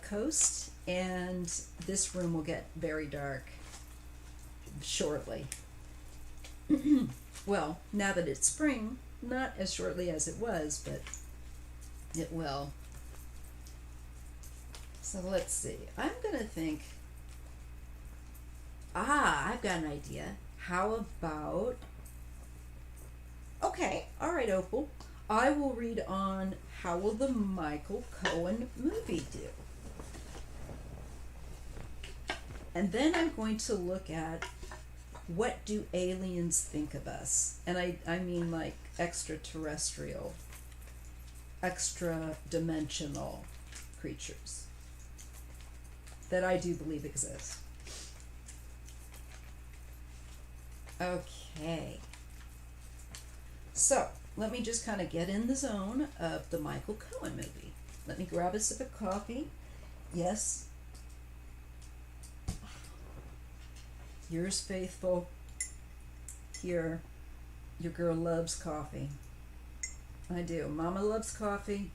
coast, and this room will get very dark shortly. Well, now that it's spring, not as shortly as it was, but it will. So let's see. I'm gonna think. I've got an idea. How about? Okay, all right, Opal. I will read on how will the Michael Cohen movie do. And then I'm going to look at what do aliens think of us? And I mean like extraterrestrial, extra-dimensional creatures that I do believe exist. Okay. So, let me just kind of get in the zone of the Michael Cohen movie. Let me grab a sip of coffee. Yes. Yours faithful. Here. Your girl loves coffee. I do. Mama loves coffee.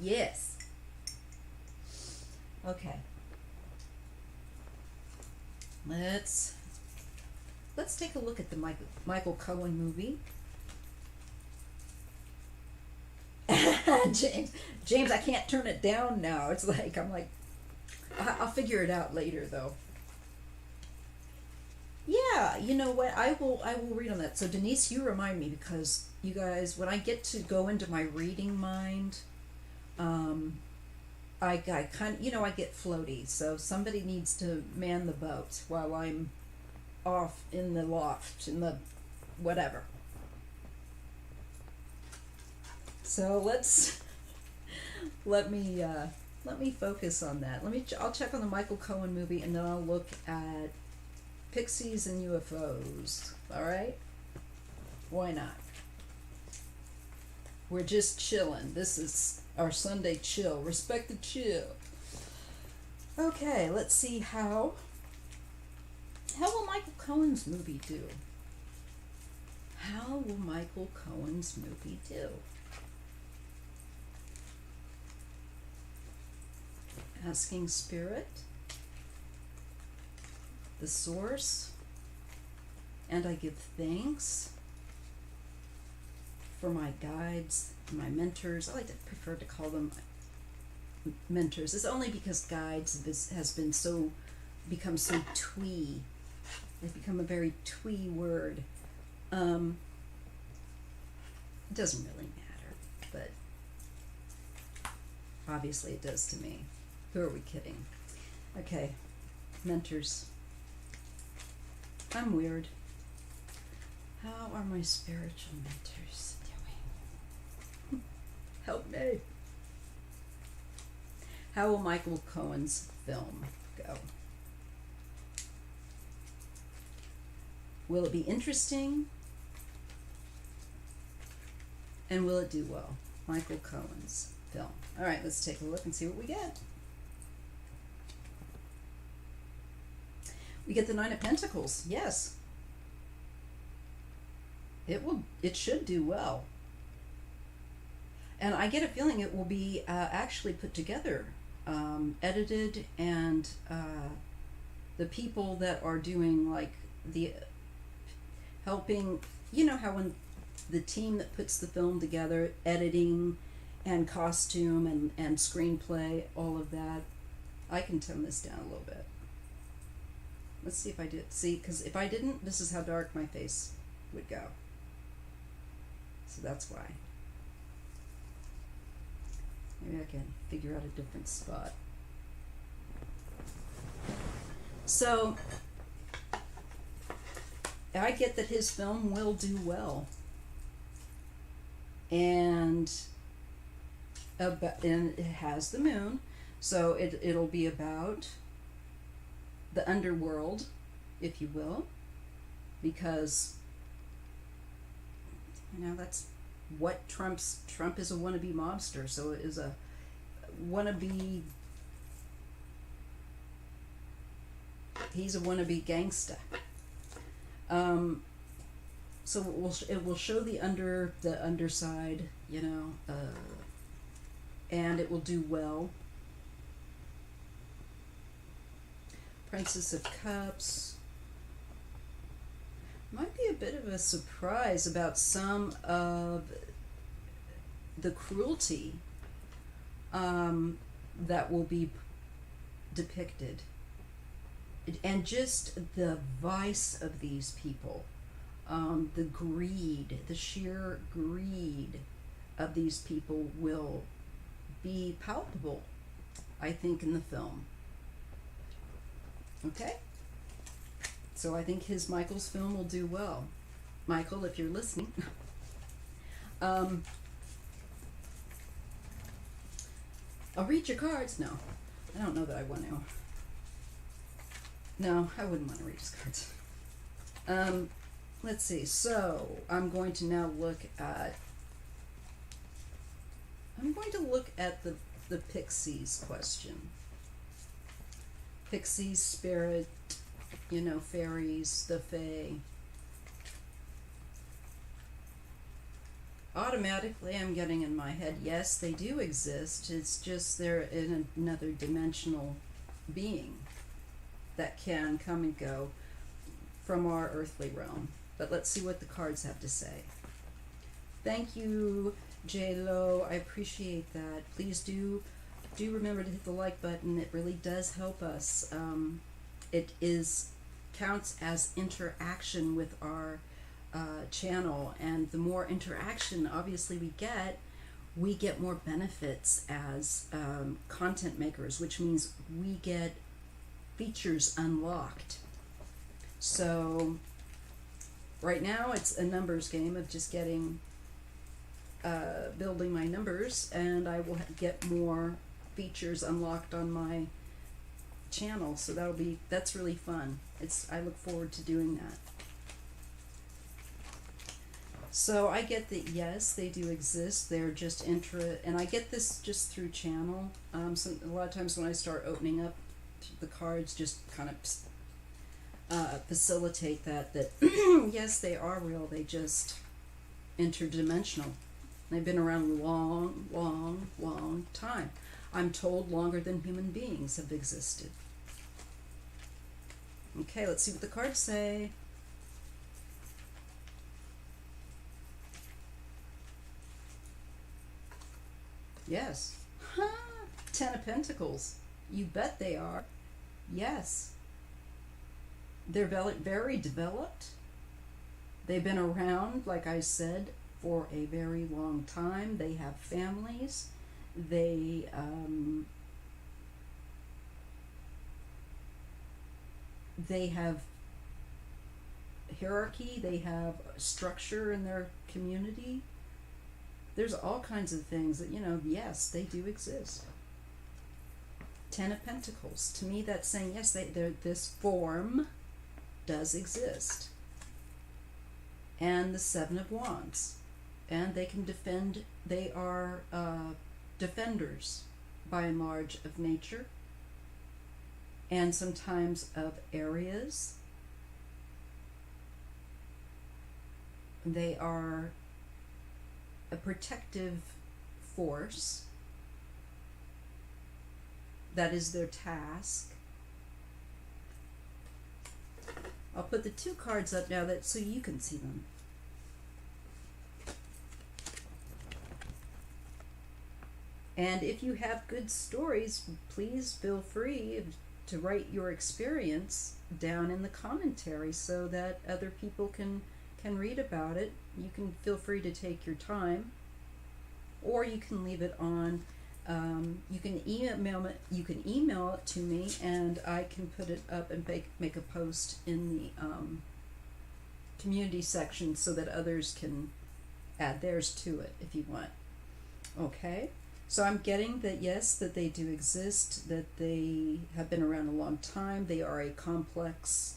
Yes. Okay. Let's take a look at the Michael Cohen movie. James, I can't turn it down now. It's like, I'm like, I'll figure it out later, though. Yeah, you know what? I will read on that. So Denise, you remind me, because you guys, when I get to go into my reading mind, I kind of, I get floaty. So somebody needs to man the boat while I'm off in the loft, in the whatever. So let me focus on that. I'll check on the Michael Cohen movie, and then I'll look at Pixies and UFOs. All right? Why not? We're just chilling. This is our Sunday chill. Respect the chill. Okay, let's see how will Michael Cohen's movie do? How will Michael Cohen's movie do? Asking Spirit, the Source, and I give thanks for my guides, my mentors. I like to prefer to call them mentors. It's only because guides has been become so twee. They've become a very twee word. It doesn't really matter, but obviously it does to me. Who are we kidding? Okay, mentors. I'm weird. How are my spiritual mentors doing? Help me. How will Michael Cohen's film go? Will it be interesting? And will it do well? Michael Cohen's film. All right, let's take a look and see what we get. We get the Nine of Pentacles. Yes. It should do well. And I get a feeling it will be actually put together, edited, and the people that are doing like the helping, how when the team that puts the film together, editing and costume and screenplay, all of that. I can tone this down a little bit. Let's see if I did. See, because if I didn't, this is how dark my face would go. So that's why. Maybe I can figure out a different spot. So, I get that his film will do well. And it has the moon, so it'll be about the underworld, if you will, because that's what Trump is, a wannabe mobster, so it is a wannabe. He's a wannabe gangsta. So it will show the underside, and it will do well. Princess of Cups. Might be a bit of a surprise about some of the cruelty that will be depicted. And just the vice of these people. The greed, the sheer greed of these people will be palpable, I think, in the film. Okay? So I think Michael's film will do well. Michael, if you're listening. I'll read your cards. No, I don't know that I want to. No, I wouldn't want to read his cards. Let's see. So I'm going to now look at the Pixies question. Pixies, spirit, fairies, the fae. Automatically, I'm getting in my head, yes, they do exist. It's just they're in another dimensional being that can come and go from our earthly realm. But let's see what the cards have to say. Thank you, J-Lo, I appreciate that. Please do remember to hit the like button. It really does help us. It is counts as interaction with our channel, and the more interaction obviously we get more benefits as content makers, which means we get features unlocked. So right now it's a numbers game of just getting building my numbers, and I will get more features unlocked on my channel, so that's really fun. I look forward to doing that. So I get that, yes, they do exist. They're just and I get this just through channel. So a lot of times when I start opening up the cards, just kind of facilitate that yes, they are real. They just interdimensional. They've been around a long, long, long time. I'm told longer than human beings have existed. Okay, let's see what the cards say. Yes. Huh. 10 of Pentacles. You bet they are. Yes. They're very developed. They've been around, like I said, for a very long time. They have families. They have hierarchy. They have structure in their community. There's all kinds of things that, yes, they do exist. 10 of Pentacles. To me, that's saying, yes, this form does exist. And the 7 of Wands. And they can defend. They are defenders, by and large, of nature. And sometimes of areas. They are a protective force. That is their task. I'll put the 2 cards up now so you can see them. And if you have good stories, please feel free to write your experience down in the commentary so that other people can read about it. You can feel free to take your time, or you can leave it on. You can email it to me, and I can put it up and make a post in the community section so that others can add theirs to it if you want. Okay, so I'm getting that, yes, that they do exist, that they have been around a long time. They are a complex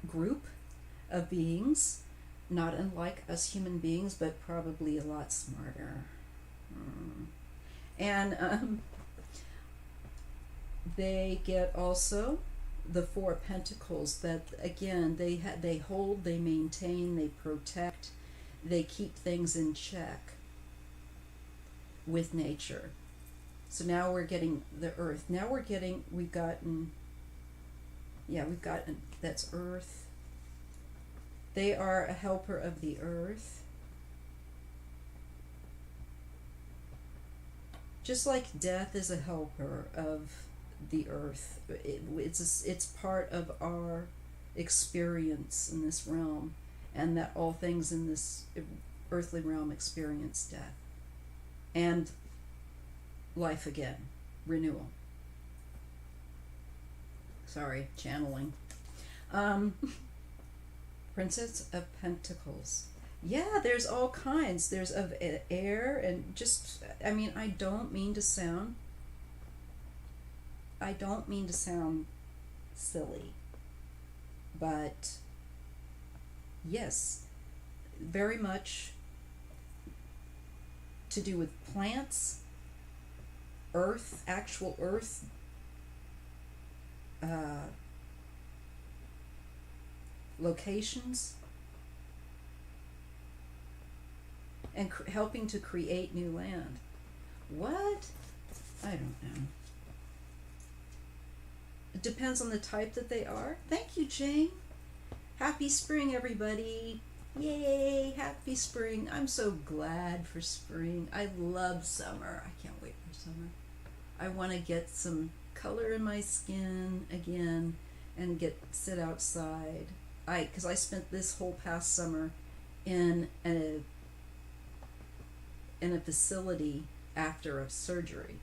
group of beings, not unlike us human beings, but probably a lot smarter. And they get also the 4 of Pentacles, that again they hold, they maintain, they protect, they keep things in check with nature. So now we're getting the earth. Now we've gotten that's earth. They are a helper of the earth. Just like death is a helper of the earth. It's part of our experience in this realm, and that all things in this earthly realm experience death and life again, renewal. Sorry, channeling. Princess of Pentacles. Yeah, there's all kinds. There's of air, and just, I don't mean to sound silly, but yes, very much to do with plants, earth, actual earth, locations, and helping to create new land. What? I don't know. It depends on the type that they are. Thank you, Jane. Happy spring, everybody. Yay, happy spring. I'm so glad for spring. I love summer. I can't wait for summer. I want to get some color in my skin again and sit outside. Because I spent this whole past summer in a facility after a surgery.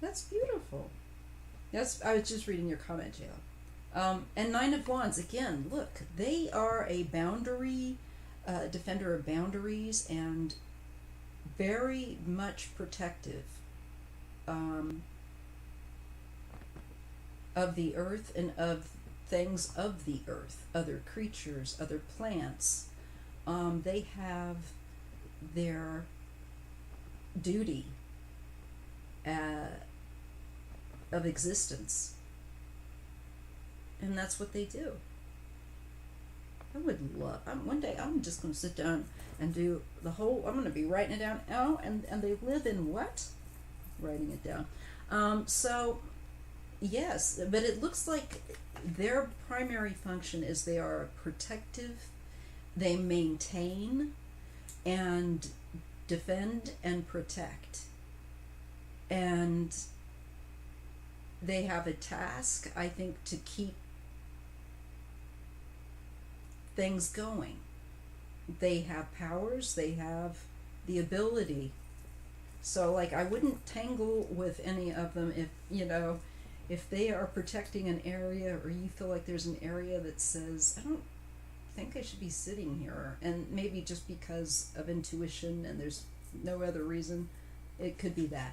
That's beautiful. Yes, I was just reading your comment, Jayla. And Nine of Wands, again, look, they are a boundary, defender of boundaries and very much protective of the earth and of things of the earth, other creatures, other plants. They have their duty of existence, and that's what they do. I would love, one day I'm just going to sit down and do the whole, I'm going to be writing it down. Oh, and they live in what? Writing it down. So yes, but it looks like their primary function is they are protective, they maintain and defend and protect. And they have a task, I think, to keep things going. They have powers, they have the ability. So, like, I wouldn't tangle with any of them if they are protecting an area, or you feel like there's an area that says, I don't think I should be sitting here, and maybe just because of intuition and there's no other reason, it could be that.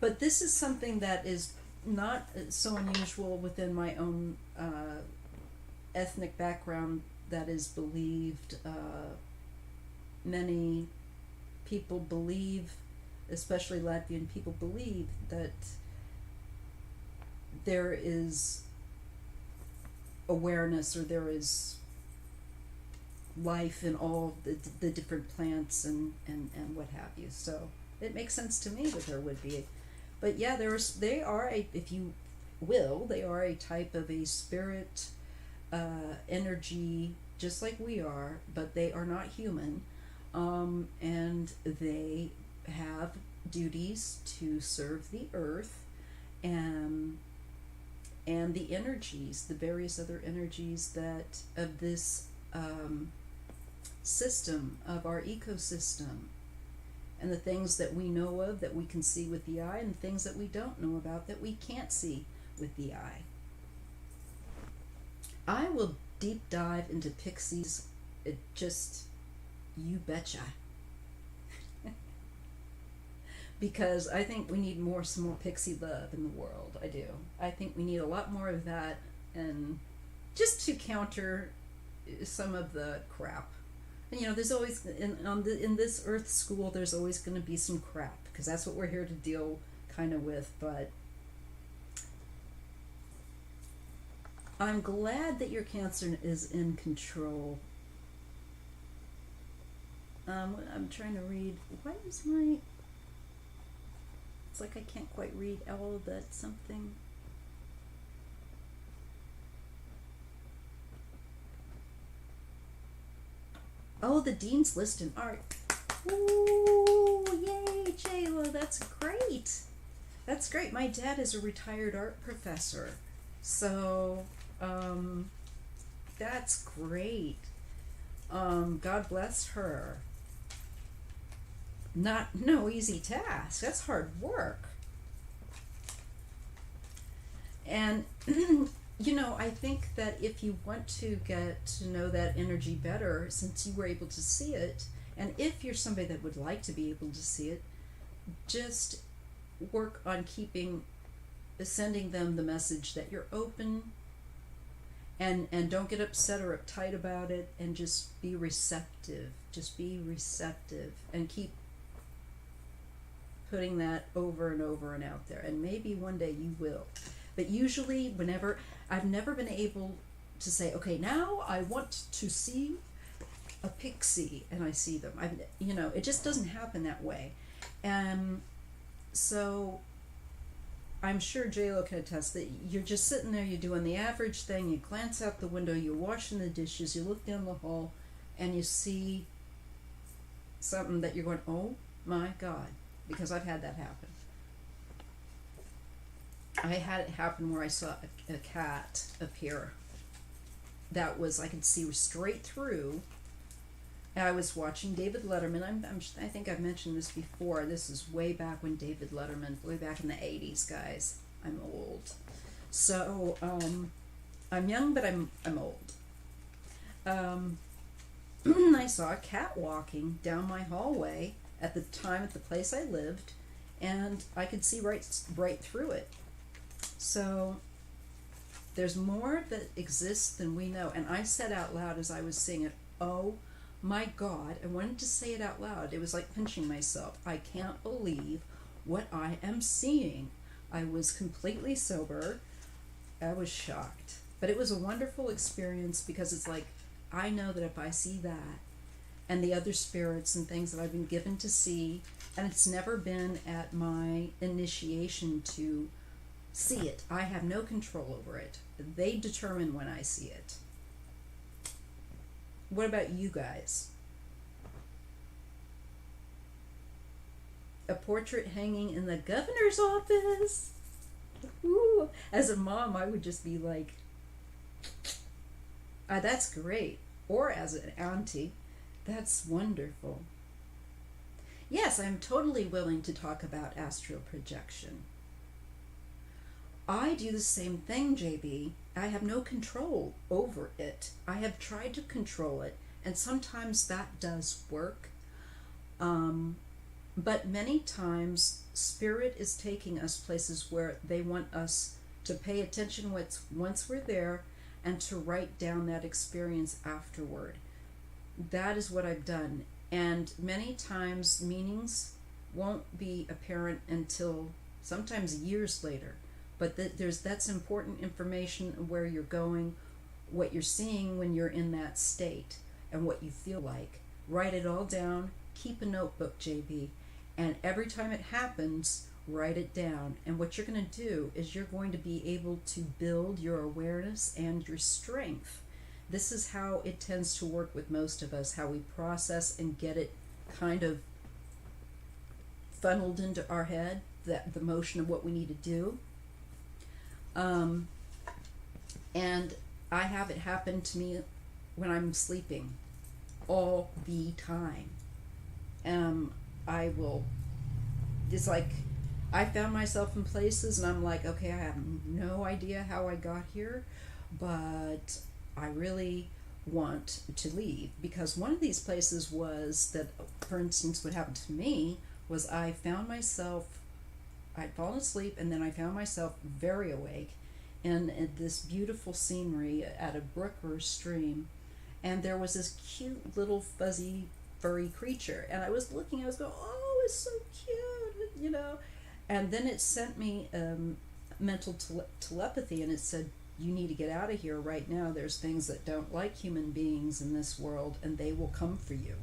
But this is something that is not so unusual within my own ethnic background that is believed. Many people believe, especially Latvian people, believe that there is awareness, or there is life in all the different plants and what have you. So it makes sense to me that there would be. But yeah, they are a, if you will, they are a type of a spirit energy, just like we are, but they are not human. And they have duties to serve the earth and the energies, the various other energies that of this system, of our ecosystem, and the things that we know of that we can see with the eye, and things that we don't know about that we can't see with the eye. I will deep dive into pixies. It just, you betcha. Because I think we need some more pixie love in the world. I do. I think we need a lot more of that, and just to counter some of the crap. And there's always in this Earth school, there's always going to be some crap, because that's what we're here to deal kind of with. But I'm glad that your Cancer is in control. I'm trying to read. Why is my? It's like I can't quite read all of that something. Oh, the Dean's listing. All right. Ooh, yay, Jayla. That's great. That's great. My dad is a retired art professor. So, that's great. God bless her. No easy task. That's hard work. And I think that if you want to get to know that energy better, since you were able to see it, and if you're somebody that would like to be able to see it, just work on sending them the message that you're open, and don't get upset or uptight about it, and just be receptive. Just be receptive and keep putting that over and over and out there. And maybe one day you will. But usually, I've never been able to say, okay, now I want to see a pixie, and I see them. It just doesn't happen that way. And so I'm sure JLo can attest that you're just sitting there, you're doing the average thing, you glance out the window, you're washing the dishes, you look down the hall, and you see something that you're going, oh my God, because I've had that happen. I had it happen where I saw a cat appear that was, I could see straight through. And I was watching David Letterman. I think I've mentioned this before. This is way back when David Letterman, way back in the 80s, guys. I'm old. So, I'm young, but I'm old. I saw a cat walking down my hallway at the time at the place I lived, and I could see right through it. So there's more that exists than we know. And I said out loud as I was seeing it, oh my God, I wanted to say it out loud. It was like pinching myself. I can't believe what I am seeing. I was completely sober. I was shocked. But it was a wonderful experience because it's like, I know that if I see that and the other spirits and things that I've been given to see, and it's never been at my initiation to see it. I have no control over it. They determine when I see it. What about you guys? A portrait hanging in the governor's office? Ooh. As a mom, I would just be like, that's great. Or as an auntie, that's wonderful. Yes, I'm totally willing to talk about astral projection. I do the same thing, JB. I have no control over it. I have tried to control it, and sometimes that does work. But many times, Spirit is taking us places where they want us to pay attention once we're there and to write down that experience afterward. That is what I've done. And many times, meanings won't be apparent until sometimes years later. But that's important information of where you're going, what you're seeing when you're in that state, and what you feel like. Write it all down. Keep a notebook, JB. And every time it happens, write it down. And what you're going to do is you're going to be able to build your awareness and your strength. This is how it tends to work with most of us, how we process and get it kind of funneled into our head, the motion of what we need to do. And I have it happen to me when I'm sleeping all the time. It's like I found myself in places and I'm like, okay, I have no idea how I got here, but I really want to leave. Because one of these places was that, for instance, what happened to me was I'd fallen asleep, and then I found myself very awake in this beautiful scenery at a brook or a stream, and there was this cute little fuzzy furry creature, and I was going, oh, it's so cute, you know. And then it sent me mental telepathy, and it said, you need to get out of here right now. There's things that don't like human beings in this world, and they will come for you.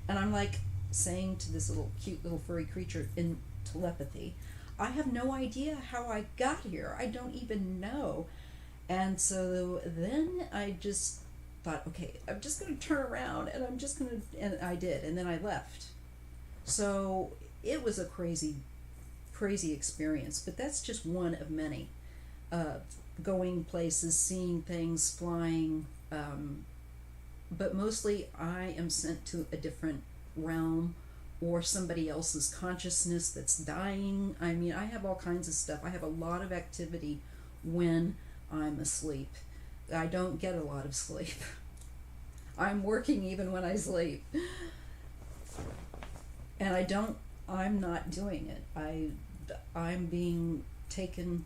And I'm like saying to this cute little furry creature in telepathy, I have no idea how I got here. I don't even know. And so then I just thought, okay, I'm just going to turn around and I did. And then I left. So it was a crazy, crazy experience. But that's just one of many. Going places, seeing things, flying. But mostly I am sent to a different realm, or somebody else's consciousness that's dying. I mean, I have all kinds of stuff. I have a lot of activity when I'm asleep. I don't get a lot of sleep. I'm working even when I sleep. And I'm not doing it. I'm being taken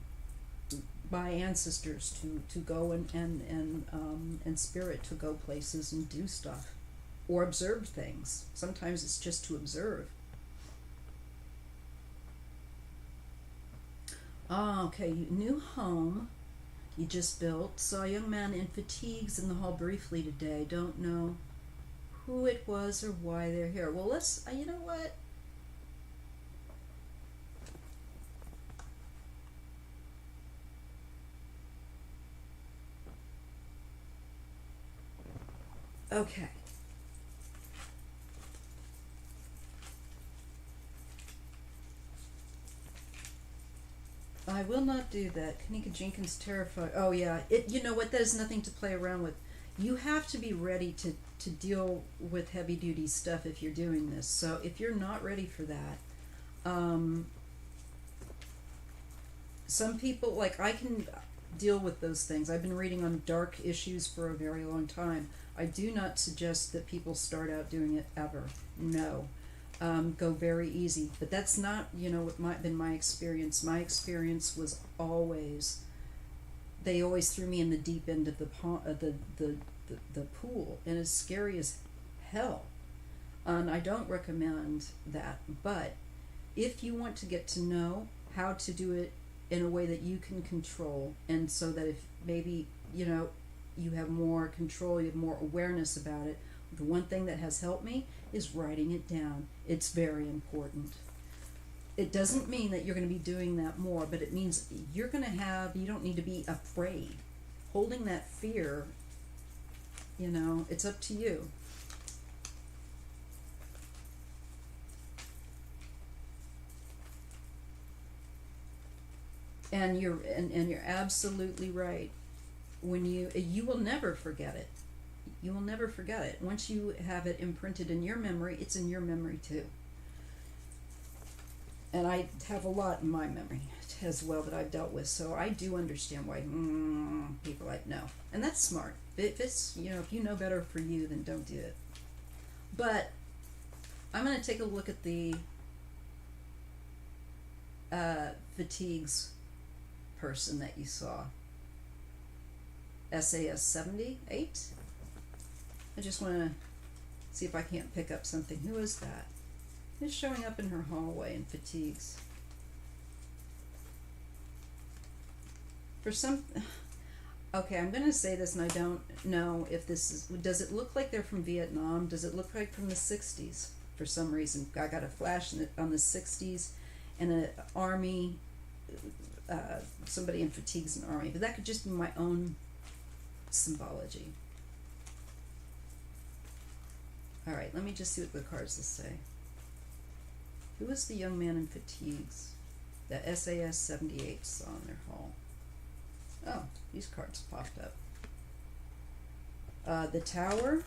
by ancestors to go and spirit to go places and do stuff. Or observe things. Sometimes it's just to observe. Okay, new home you just built. Saw a young man in fatigues in the hall briefly today. Don't know who it was or why they're here. Well, let's, you know what? Okay. I will not do that. Kanika Jenkins terrified. Oh yeah. You know what? That is nothing to play around with. You have to be ready to deal with heavy duty stuff if you're doing this. So if you're not ready for that, um, some people, like, I can deal with those things. I've been reading on dark issues for a very long time. I do not suggest that people start out doing it ever. No. Go very easy. But that's not, what been my experience. My experience was always, they always threw me in the deep end of the pool, and it's scary as hell. And I don't recommend that. But if you want to get to know how to do it in a way that you can control, and so that if maybe, you have more control, you have more awareness about it, the one thing that has helped me is writing it down. It's very important. It doesn't mean that you're going to be doing that more, but it means you don't need to be afraid. Holding that fear, it's up to you. And you're absolutely right. When you will never forget it. You will never forget it. Once you have it imprinted in your memory, it's in your memory too. And I have a lot in my memory as well that I've dealt with, so I do understand why people are like, no. And that's smart. If it's, if you know better for you, then don't do it. But I'm going to take a look at the fatigues person that you saw. SAS 78. I just want to see if I can't pick up something. Who is that? Who's showing up in her hallway in fatigues? For some... Okay, I'm going to say this, and I don't know if this is... Does it look like they're from Vietnam? Does it look like from the 60s? For some reason, I got a flash on the 60s, and an army... somebody in fatigues in the army. But that could just be my own symbology. Alright, let me just see what the cards will say. Who is the young man in fatigues that SAS 78 saw in their hall? Oh, these cards popped up. The Tower.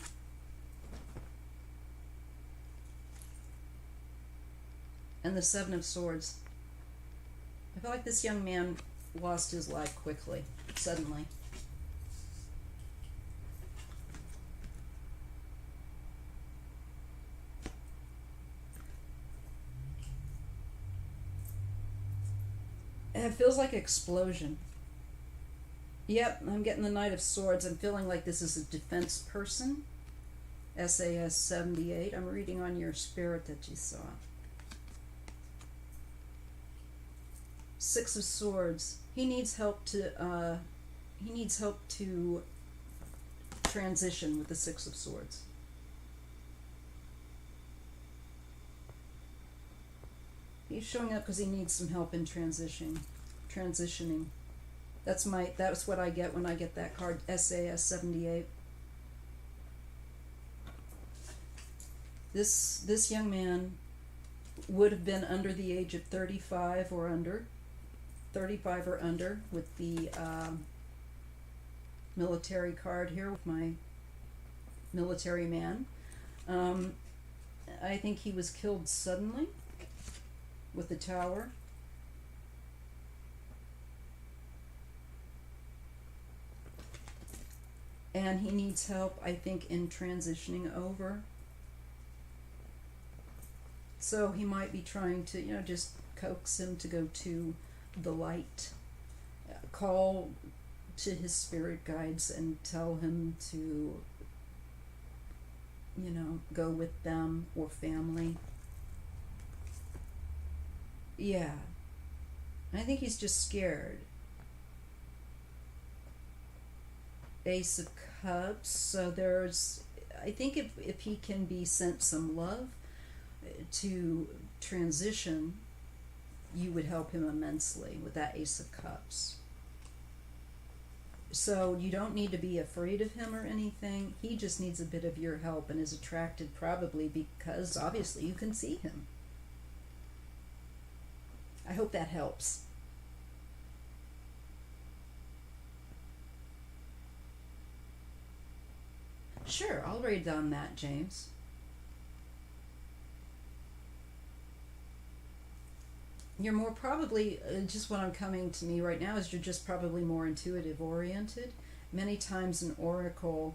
And the Seven of Swords. I feel like this young man lost his life quickly, suddenly. It feels like explosion. Yep, I'm getting the Knight of Swords. I'm feeling like this is a defense person. SAS 78. I'm reading on your spirit that you saw. Six of Swords. He needs help to transition with the Six of Swords. He's showing up because he needs some help in transitioning. That's what I get when I get that card, SAS 78. This young man would have been under the age of 35 or under. 35 or under with the military card here with my military man. I think he was killed suddenly with the Tower. And he needs help, I think, in transitioning over. So he might be trying to, just coax him to go to the light. Call to his spirit guides and tell him to, go with them or family. Yeah. I think he's just scared. Ace of Cups. So I think if he can be sent some love to transition, you would help him immensely with that Ace of Cups. So you don't need to be afraid of him or anything. He just needs a bit of your help and is attracted probably because obviously you can see him. I hope that helps. Sure, I'll read on that, James. You're more probably, just what I'm coming to me right now is you're just probably more intuitive oriented. Many times an oracle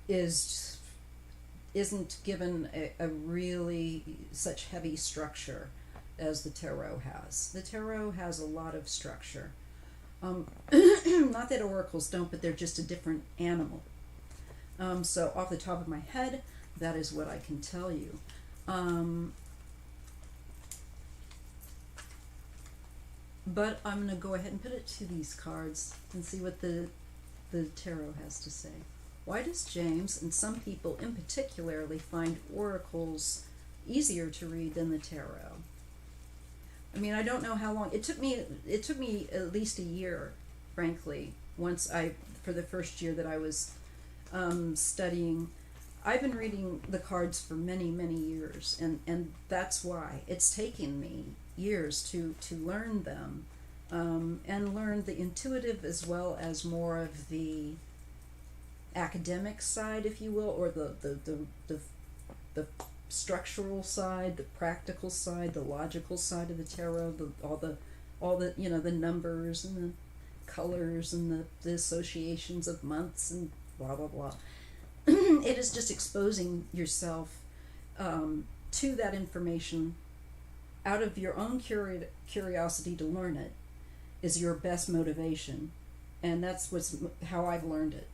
isn't given a really such heavy structure as the tarot has. The tarot has a lot of structure. Not that oracles don't, but they're just a different animal. So off the top of my head, that is what I can tell you. But I'm going to go ahead and put it to these cards and see what the tarot has to say. Why does James, and some people in particularly, find oracles easier to read than the tarot? I mean, I don't know how long. It took me at least a year, frankly, for the first year that I was studying. I've been reading the cards for many, many years, and that's why it's taken me years to learn them, and learn the intuitive as well as more of the academic side, if you will, or the structural side, the practical side, the logical side of the tarot, all the the numbers and the colors and the associations of months and blah blah blah. It is just exposing yourself to that information out of your own curiosity to learn it is your best motivation, and that's how I've learned it.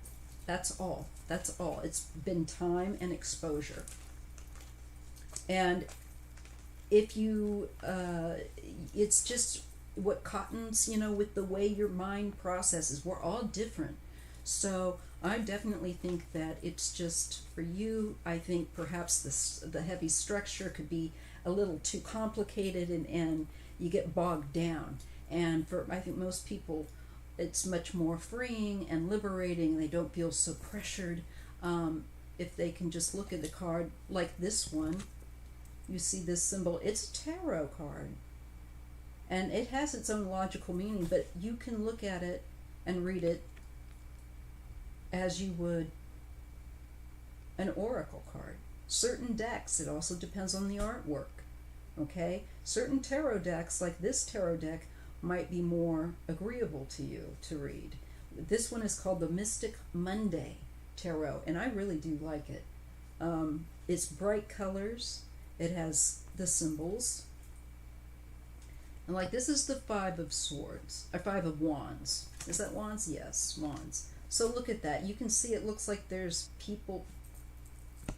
That's all. It's been time and exposure. And if you it's just what cottons with the way your mind processes. We're all different. So I definitely think that it's just for you. I think perhaps the heavy structure could be a little too complicated, and you get bogged down. And I think most people, it's much more freeing and liberating. They don't feel so pressured if they can just look at the card like this one. You see this symbol. It's a tarot card, and it has its own logical meaning, but you can look at it and read it as you would an oracle card. Certain decks, it also depends on the artwork, okay? Certain tarot decks, like this tarot deck, might be more agreeable to you to read. This one is called the Mystic Monday Tarot, and I really do like it. It's bright colors. It has the symbols. And like this is the Five of Swords, or Five of Wands. Is that wands? Yes, wands. So look at that. You can see it looks like there's people.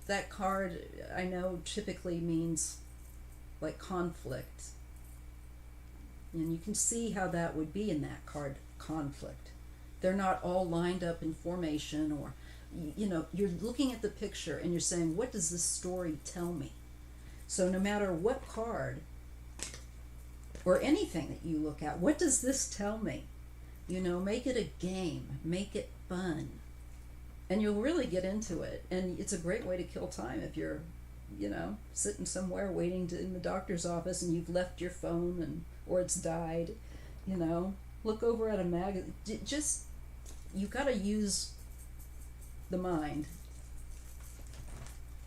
That card, I know, typically means like conflict. And you can see how that would be in that card, conflict. They're not all lined up in formation, or, you're looking at the picture and you're saying, what does this story tell me? So no matter what card or anything that you look at, what does this tell me? Make it a game, make it fun, and you'll really get into it. And it's a great way to kill time if you're, sitting somewhere waiting in the doctor's office and you've left your phone or it's died. Look over at a magazine. Just, you've got to use the mind.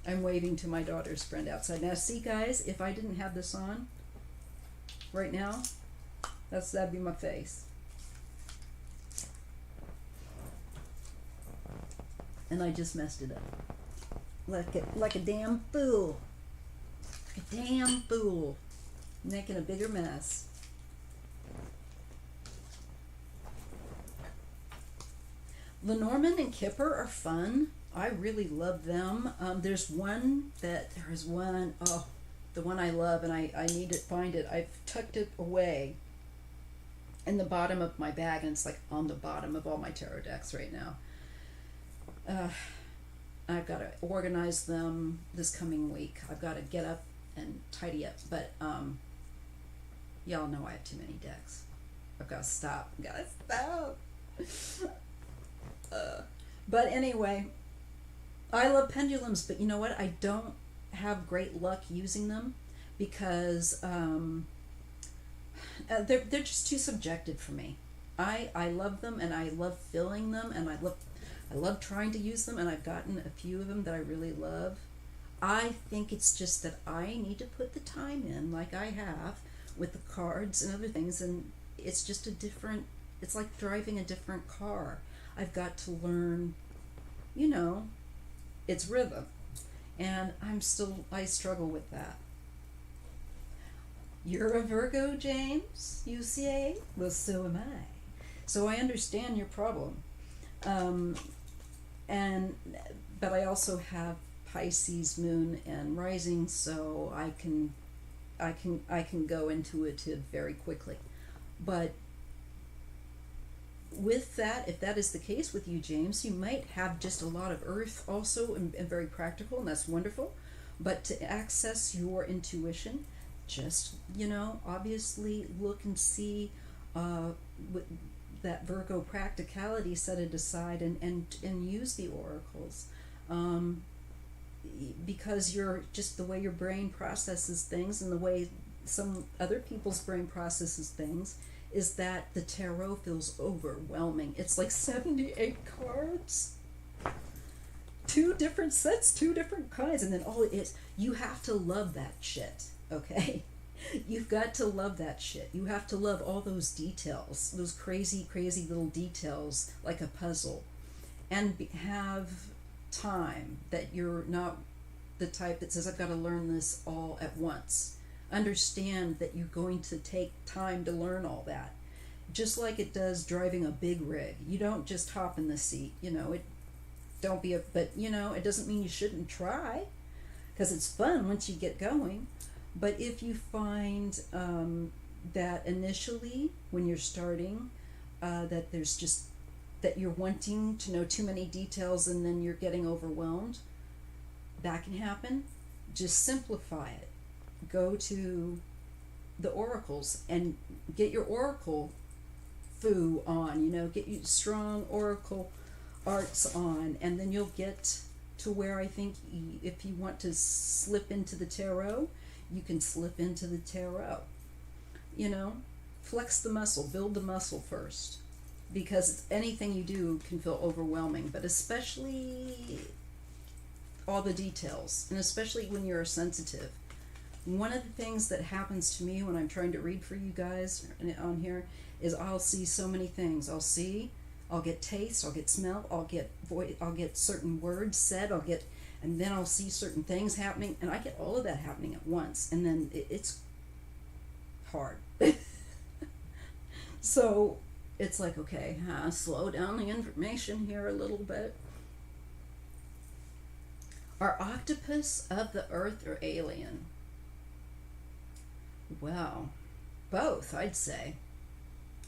I'm waving to my daughter's friend outside. Now, see, guys, if I didn't have this on right now, that'd be my face. And I just messed it up. Like a damn fool. Like a damn fool. Making a bigger mess. Lenormand and Kipper are fun. I really love them. There is one, the one I love, and I need to find it. I've tucked it away in the bottom of my bag, and it's like on the bottom of all my tarot decks right now. I've got to organize them this coming week. I've got to get up and tidy up, but y'all know I have too many decks. I've got to stop. But anyway, I love pendulums, but you know what? I don't have great luck using them because they're just too subjective for me. I love them and I love feeling them and I love trying to use them, and I've gotten a few of them that I really love. I think it's just that I need to put the time in, like I have with the cards and other things, and it's just it's like driving a different car. I've got to learn, you know, its rhythm, and I struggle with that. You're a Virgo, James, you say? Well, so am I. So I understand your problem. Um, and but I also have Pisces moon and rising, so I can go intuitive very quickly. But with that, if that is the case with you, James, you might have just a lot of earth also, and very practical, and that's wonderful. But to access your intuition, just, obviously look and see with that Virgo practicality, set it aside, and use the oracles. Because you're just the way your brain processes things, and the way some other people's brain processes things, is that the tarot feels overwhelming. It's like 78 cards, two different sets, two different kinds, and then all it is, you have to love that shit, okay? You've got to love that shit. You have to love all those details, those crazy, crazy little details, like a puzzle, and have time, that you're not the type that says, I've got to learn this all at once. Understand that you're going to take time to learn all that. Just like it does driving a big rig. You don't just hop in the seat, but it doesn't mean you shouldn't try, because it's fun once you get going. But if you find that initially when you're starting, that you're wanting to know too many details and then you're getting overwhelmed, that can happen. Just simplify it. Go to the oracles and get your oracle foo on, get you strong oracle arts on, and then you'll get to where I think if you want to slip into the tarot, you can slip into the tarot. Flex the muscle, build the muscle first, because anything you do can feel overwhelming, but especially all the details, and especially when you're sensitive. One of the things that happens to me when I'm trying to read for you guys on here is I'll see so many things. I'll get taste, I'll get smell, I'll get certain words said, and then I'll see certain things happening, and I get all of that happening at once, and then it's hard. So it's like, okay, slow down the information here a little bit. Are octopus of the earth or alien? Well, both, I'd say.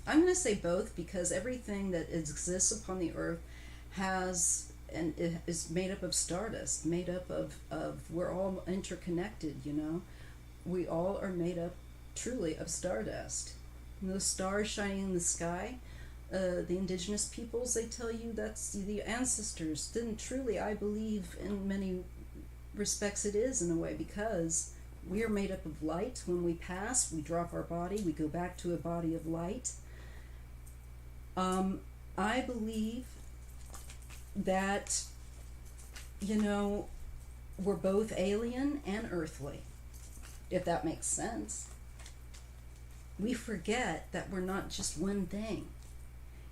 I'm going to say both, because everything that exists upon the earth has, and it is made up of stardust, made up of we're all interconnected, We all are made up truly of stardust. And those stars shining in the sky, the indigenous peoples, they tell you that's the ancestors. Then truly, I believe in many respects it is, in a way, because we are made up of light. When we pass, we drop our body, we go back to a body of light. I believe that, we're both alien and earthly, if that makes sense. We forget that we're not just one thing,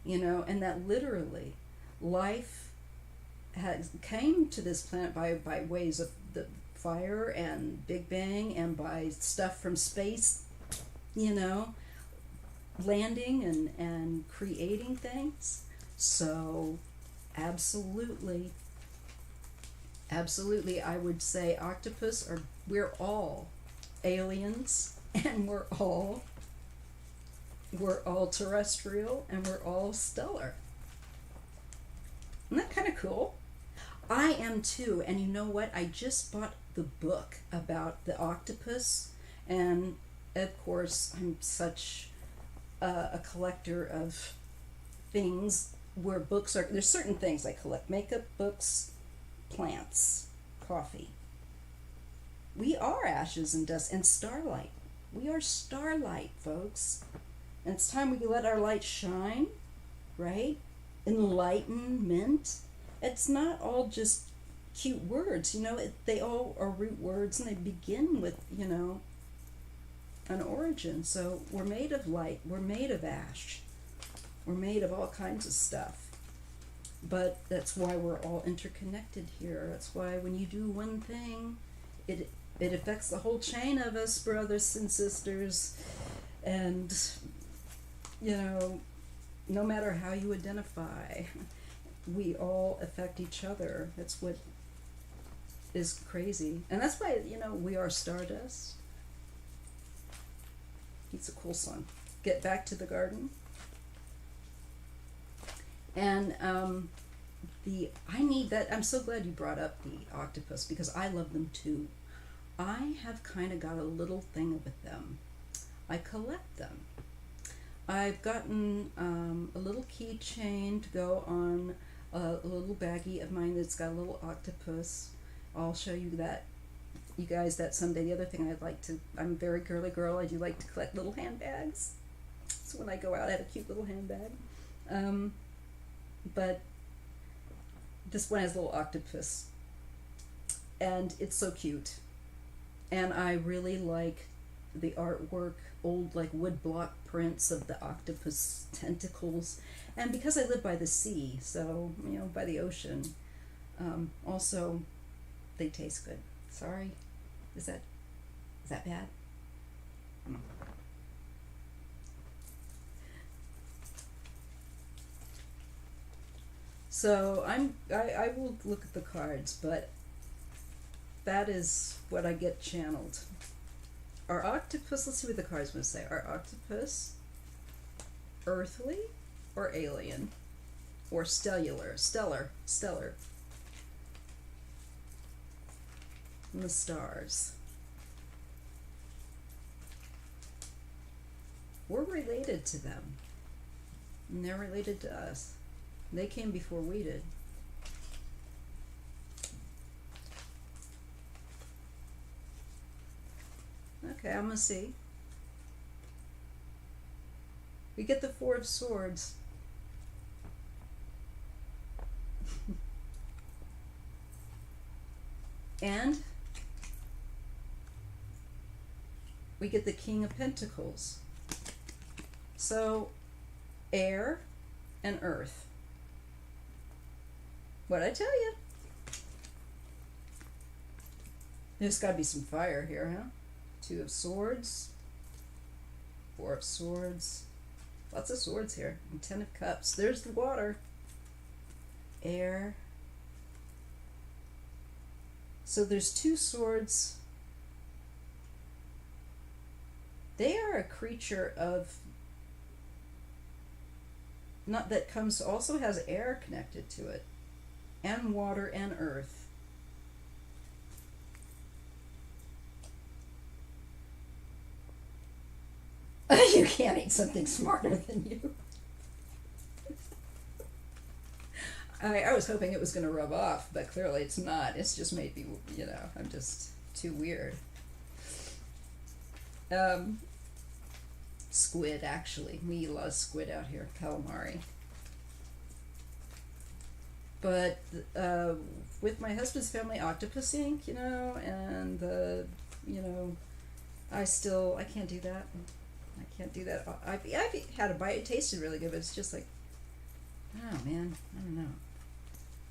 and that literally life came to this planet by ways of the fire and Big Bang, and by stuff from space, landing and creating things. So absolutely, I would say octopus we're all aliens, and we're all terrestrial, and we're all stellar. Isn't that kind of cool? I am too, and you know what? I just bought the book about the octopus, and of course I'm such a collector of things where books are, there's certain things I collect: makeup, books, plants, coffee. We are ashes and dust and starlight. We are starlight, folks. And it's time we let our light shine, right? Enlightenment. It's not all just cute words, they all are root words, and they begin with, an origin. So we're made of light, we're made of ash, we're made of all kinds of stuff. But that's why we're all interconnected here. That's why when you do one thing, it affects the whole chain of us, brothers and sisters. And, no matter how you identify, we all affect each other. That's what is crazy. And that's why, we are stardust. It's a cool song. Get back to the garden. And I need that. I'm so glad you brought up the octopus, because I love them too. I have kind of got a little thing with them. I collect them. I've gotten a little keychain to go on a little baggie of mine that's got a little octopus. I'll show you that, you guys, that someday. The other thing I'm a very girly girl. I do like to collect little handbags. So when I go out, I have a cute little handbag. But this one has a little octopus, and it's so cute. And I really like the artwork, old like wood block prints of the octopus tentacles. And because I live by the sea, so by the ocean, also they taste good. Sorry, is that bad? So I will look at the cards, but that is what I get channeled. Our octopus, let's see what the cards want to say. Our octopus, earthly or alien? Or stellar. And the stars. We're related to them. And they're related to us. They came before we did. Okay, I'm gonna see. We get the Four of Swords. And we get the King of Pentacles. So, air and earth. What'd I tell you? There's got to be some fire here, huh? Two of Swords, Four of Swords, lots of swords here, and Ten of Cups. There's the water, air. So there's two swords. They are a creature of, not that comes, also has air connected to it, and water and earth. You can't eat something smarter than you. I was hoping it was going to rub off, but clearly it's not. It's just made me, I'm just too weird. Squid, actually. We eat a lot of squid out here, calamari. But with my husband's family, octopus ink, and the, I can't do that. I can't do that. I've had a bite. It tasted really good, but it's just like, oh man, I don't know.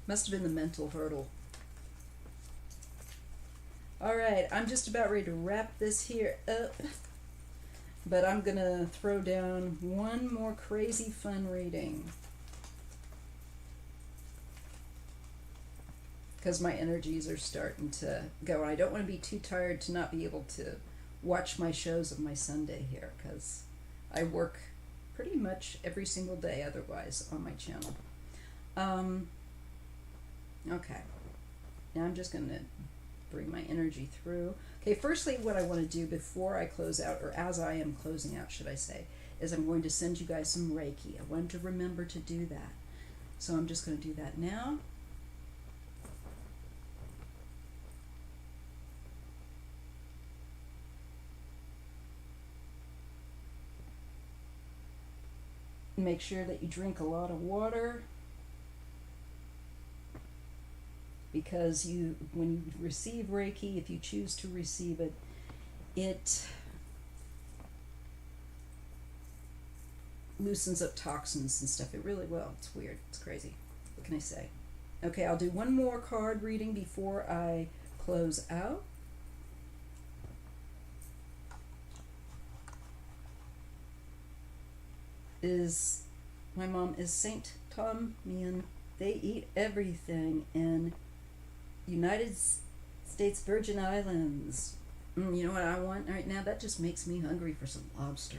Must have been the mental hurdle. All right, I'm just about ready to wrap this here up, but I'm gonna throw down one more crazy fun reading because my energies are starting to go, and I don't want to be too tired to not be able to watch my shows of my Sunday here, because I work pretty much every single day otherwise on my channel. Okay, now I'm just going to bring my energy through. Okay, firstly, what I want to do before I close out, or as I am closing out, should I say, is I'm going to send you guys some Reiki. I want to remember to do that. So I'm just going to do that now. Make sure that you drink a lot of water, because when you receive Reiki, if you choose to receive it, it loosens up toxins and stuff. It really will. It's weird. It's crazy. What can I say? Okay, I'll do one more card reading before I close out. My mom is Saint Thomian. They eat everything in United States Virgin Islands. You know what I want right now? That just makes me hungry for some lobster.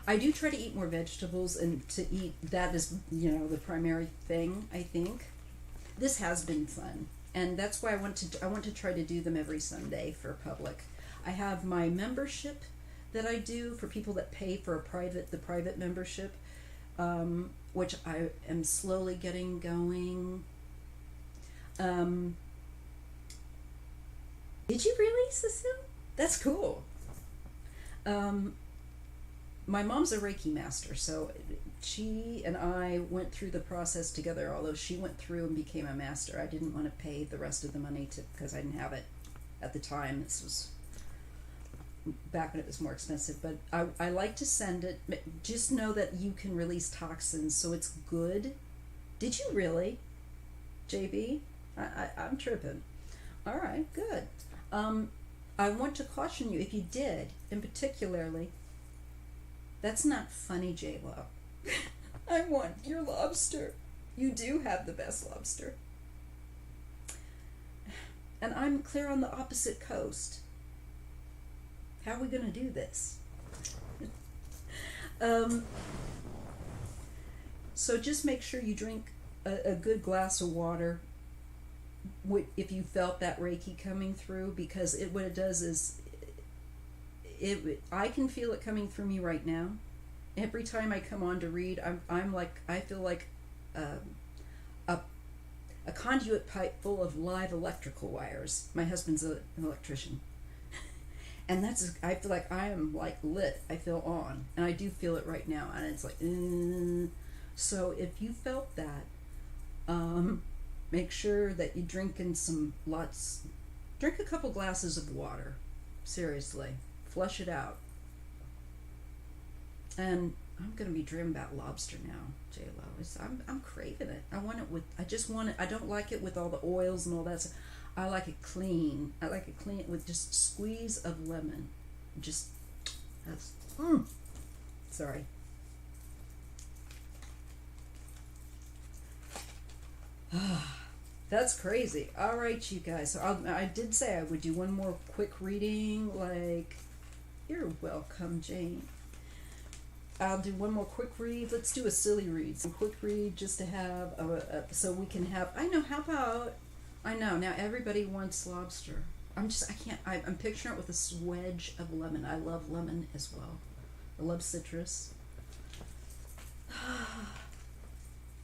I do try to eat more vegetables, and to eat that is, the primary thing, I think. This has been fun, and that's why I want to try to do them every Sunday for public. I have my membership that I do for people that pay for the private membership, which I am slowly getting going. Did you really, Cecile? That's cool. My mom's a Reiki master, so she and I went through the process together, although she went through and became a master. I didn't want to pay the rest of the money because I didn't have it at the time. This was back when it was more expensive, but I like to send it. Just know that you can release toxins, so it's good. Did you really, JB? I'm tripping. All right, good. I want to caution you, if you did, in particularly, that's not funny, J-Lo. I want your lobster. You do have the best lobster. And I'm clear on the opposite coast. How are we going to do this? So just make sure you drink a good glass of water if you felt that Reiki coming through, because what it does is I can feel it coming through me right now. Every time I come on to read, I feel like a conduit pipe full of live electrical wires. My husband's an electrician. And I feel like I am lit. I feel on. And I do feel it right now. And it's like, So if you felt that, make sure that you drink a couple glasses of water. Seriously. Flush it out. And I'm going to be dreaming about lobster now, J-Lo. I'm craving it. I just want it. I don't like it with all the oils and all that stuff. I like it clean. I like it clean with just a squeeze of lemon. Sorry. That's crazy. All right, you guys. So I did say I would do one more quick reading. You're welcome, Jane. I'll do one more quick read. Let's do a silly read. Some quick read just to have so we can have. I know. Now everybody wants lobster. I'm picturing it with a wedge of lemon. I love lemon as well. I love citrus.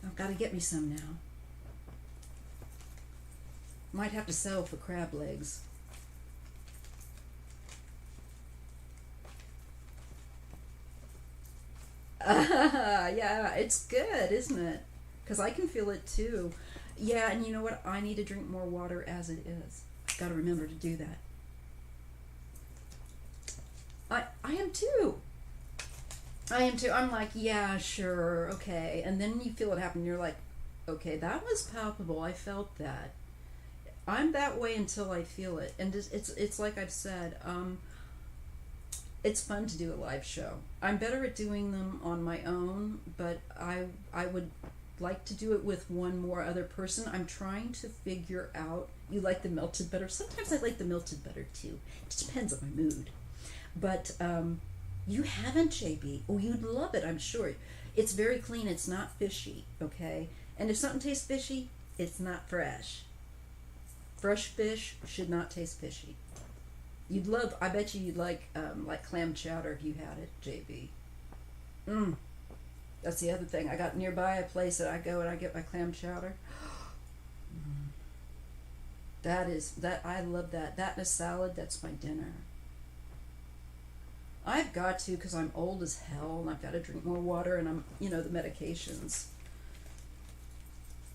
I've got to get me some now. Might have to settle for crab legs. Yeah, it's good, isn't it? Because I can feel it too. Yeah, and you know what? I need to drink more water as it is. I've got to remember to do that. I am too. I'm like, yeah, sure, okay. And then you feel it happen. You're like, okay, that was palpable. I felt that. I'm that way until I feel it. And it's like I've said, it's fun to do a live show. I'm better at doing them on my own, but I would like to do it with one more other person. I'm trying to figure out. You like the melted butter? Sometimes I like the melted butter too. It depends on my mood. But you haven't, JB. Oh, you'd love it, I'm sure. It's very clean. It's not fishy, okay? And if something tastes fishy, it's not fresh. Fresh fish should not taste fishy. I bet you'd like clam chowder if you had it, JB. Mm, that's the other thing. I got nearby a place that I go and I get my clam chowder. Mm. That I love that. That and a salad, that's my dinner. I've got to because I'm old as hell and I've got to drink more water and the medications.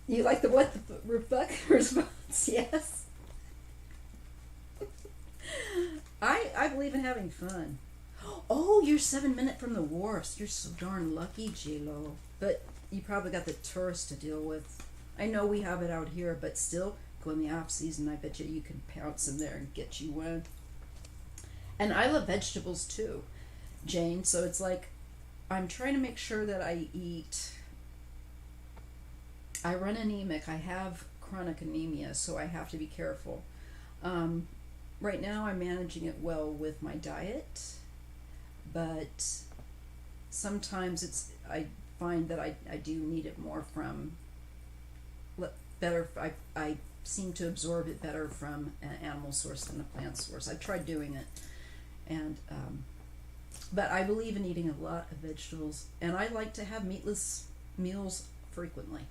You like the what? The response? Yes. I believe in having fun. Oh, you're 7 minutes from the wharfs. You're so darn lucky, J-Lo. But you probably got the tourists to deal with. I know we have it out here, but still, go in the off season. I bet you can pounce in there and get you one. And I love vegetables too, Jane. So it's like I'm trying to make sure that I eat. I run anemic. I have chronic anemia, so I have to be careful. Um, right now, I'm managing it well with my diet, but sometimes I find that I do need it more from better. I seem to absorb it better from an animal source than a plant source. I've tried doing it, and but I believe in eating a lot of vegetables, and I like to have meatless meals frequently.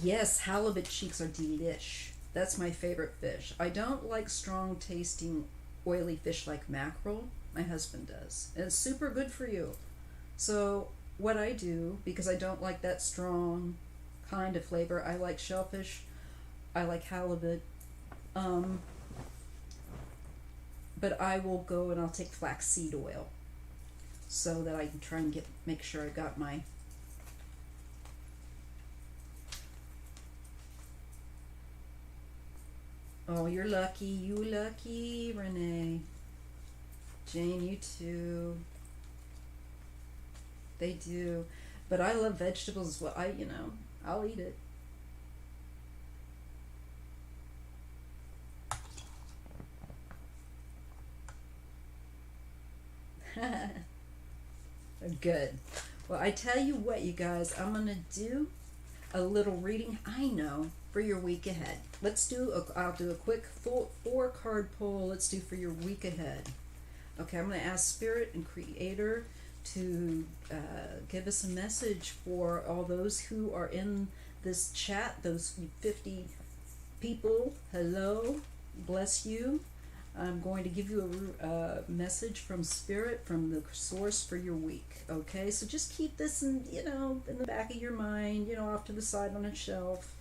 Yes, halibut cheeks are delish. That's my favorite fish. I don't like strong tasting oily fish like mackerel. My husband does. And it's super good for you. So what I do, because I don't like that strong kind of flavor, I like shellfish, I like halibut, um, but I will go and I'll take flaxseed oil so that I can try and make sure I got my. Oh, you're lucky. You lucky, Renee. Jane, you too. They do. But I love vegetables as well. I'll eat it. Good. Well, I tell you what, you guys, I'm going to do a little reading. I know for your week ahead. I'll do a quick 4 card pull. Let's do for your week ahead. Okay, I'm going to ask Spirit and Creator to give us a message for all those who are in this chat, those 50 people. Hello, bless you. I'm going to give you a message from Spirit, from the source for your week. Okay, so just keep this in the back of your mind, off to the side on a shelf,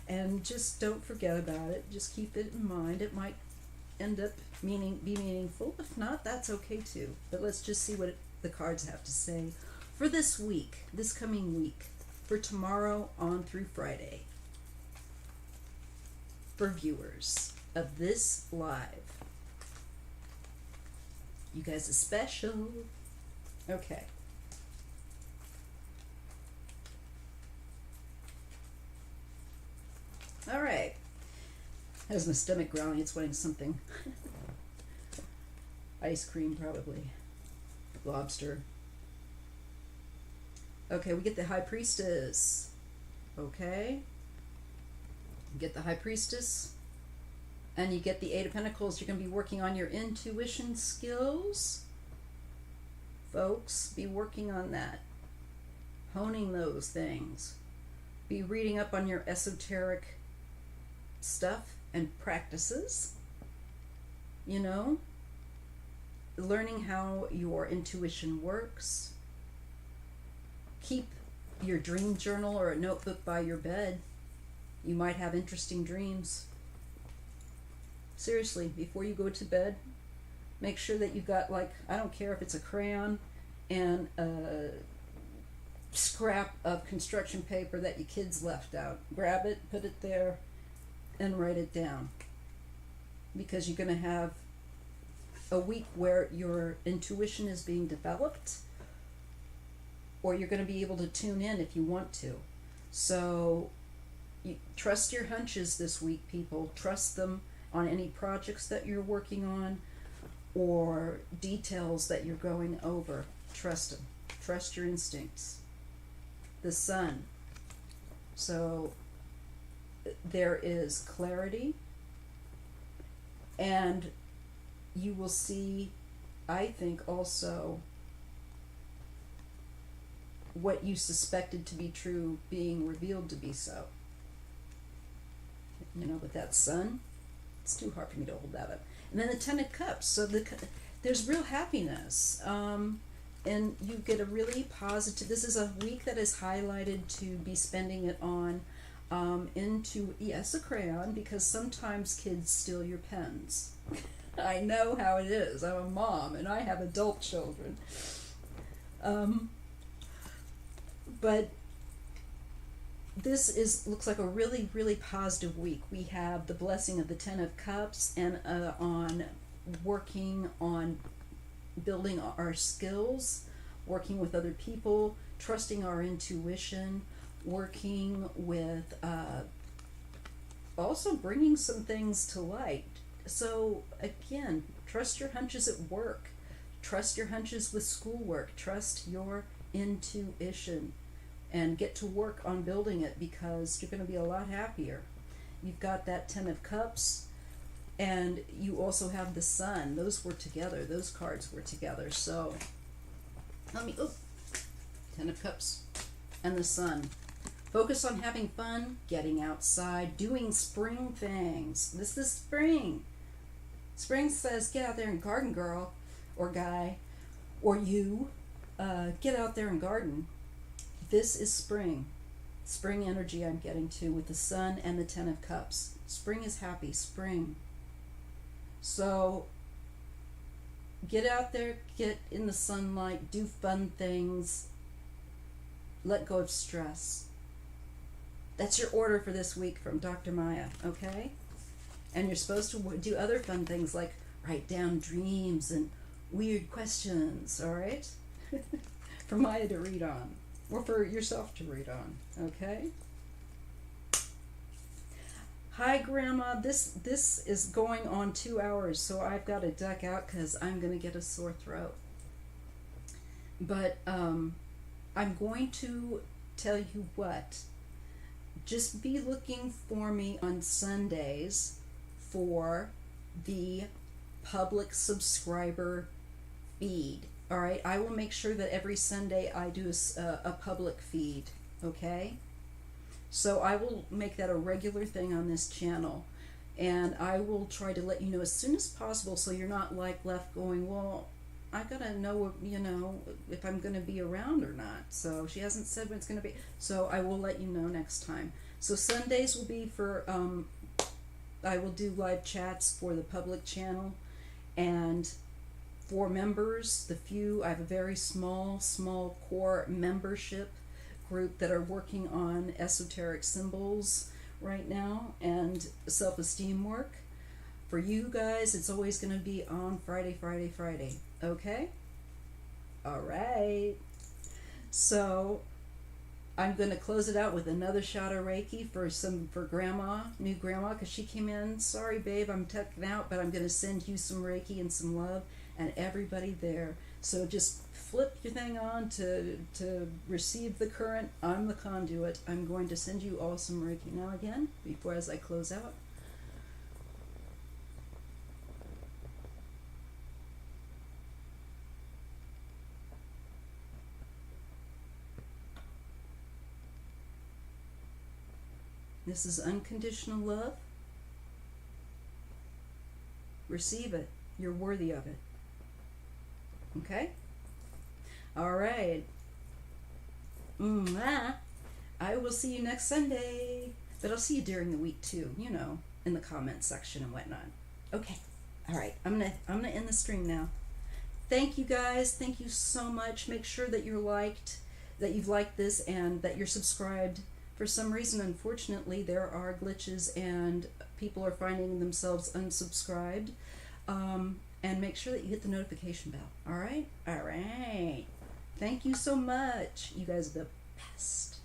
and just don't forget about it. Just keep it in mind. It might end up be meaningful. If not, that's okay too. But let's just see what the cards have to say for this week, this coming week, for tomorrow on through Friday, for viewers of this live. You guys are special. Okay. All right. Has my stomach growling. It's wanting something. Ice cream, probably. Lobster. Okay, we get the High Priestess. Okay. You get the High Priestess. And you get the Eight of Pentacles. You're going to be working on your intuition skills. Folks, be working on that. Honing those things. Be reading up on your esoteric stuff and practices. Learning how your intuition works. Keep your dream journal or a notebook by your bed. You might have interesting dreams. Seriously, before you go to bed, make sure that you've got, I don't care if it's a crayon and a scrap of construction paper that your kids left out. Grab it, put it there, and write it down. Because you're going to have a week where your intuition is being developed, or you're going to be able to tune in if you want to. So, trust your hunches this week, people. Trust them on any projects that you're working on or details that you're going over. Trust them. Trust your instincts. The Sun. So there is clarity, and you will see I think also what you suspected to be true being revealed to be so. You know, with that sun, it's too hard for me to hold that up. And then the Ten of Cups. So there's real happiness. And you get a really positive, this is a week that is highlighted to be spending it on into, yes, a crayon, because sometimes kids steal your pens. I know how it is. I'm a mom and I have adult children. But this looks like a really, really positive week. We have the blessing of the Ten of Cups, and on working on building our skills, working with other people, trusting our intuition, working with also bringing some things to light. So again, trust your hunches at work, trust your hunches with schoolwork, trust your intuition, and get to work on building it, because you're going to be a lot happier. You've got that Ten of Cups, and you also have the Sun. Those were together. Those cards were together. So Ten of Cups and the Sun. Focus on having fun, getting outside, doing spring things. This is spring. Spring says, get out there and garden, girl or guy, or you. Get out there and garden. This is spring. Spring energy I'm getting to with the Sun and the Ten of Cups. Spring is happy. Spring. So get out there, get in the sunlight, do fun things, let go of stress. That's your order for this week from Dr. Maya, okay? And you're supposed to do other fun things like write down dreams and weird questions, all right? For Maya to read on, or for yourself to read on, okay? Hi, Grandma. This is going on 2 hours, so I've got to duck out because I'm going to get a sore throat. But I'm going to tell you what. Just be looking for me on Sundays for the public subscriber feed. All right, I will make sure that every Sunday I do a public feed, okay? So I will make that a regular thing on this channel, and I will try to let you know as soon as possible, so you're not like left going, well, I gotta know, you know, if I'm gonna be around or not. So she hasn't said when it's gonna be, so I will let you know next time. So Sundays will be for, I will do live chats for the public channel, and for members, the few, I have a very small core membership group that are working on esoteric symbols right now and self-esteem work. For you guys, it's always going to be on Friday, okay? All right. So I'm going to close it out with another shot of Reiki for Grandma, new Grandma, because she came in. Sorry, babe, I'm tucking out, but I'm going to send you some Reiki and some love, and everybody there. So just flip your thing on to receive the current. I'm the conduit. I'm going to send you all some Reiki now again, as I close out. This is unconditional love. Receive it. You're worthy of it. Okay? All right. I will see you next Sunday. But I'll see you during the week too, you know, in the comments section and whatnot. Okay. All right. I'm gonna end the stream now. Thank you guys. Thank you so much. Make sure that you've liked this, and that you're subscribed. For some reason, unfortunately, there are glitches and people are finding themselves unsubscribed. And make sure that you hit the notification bell. All right? All right. Thank you so much. You guys are the best.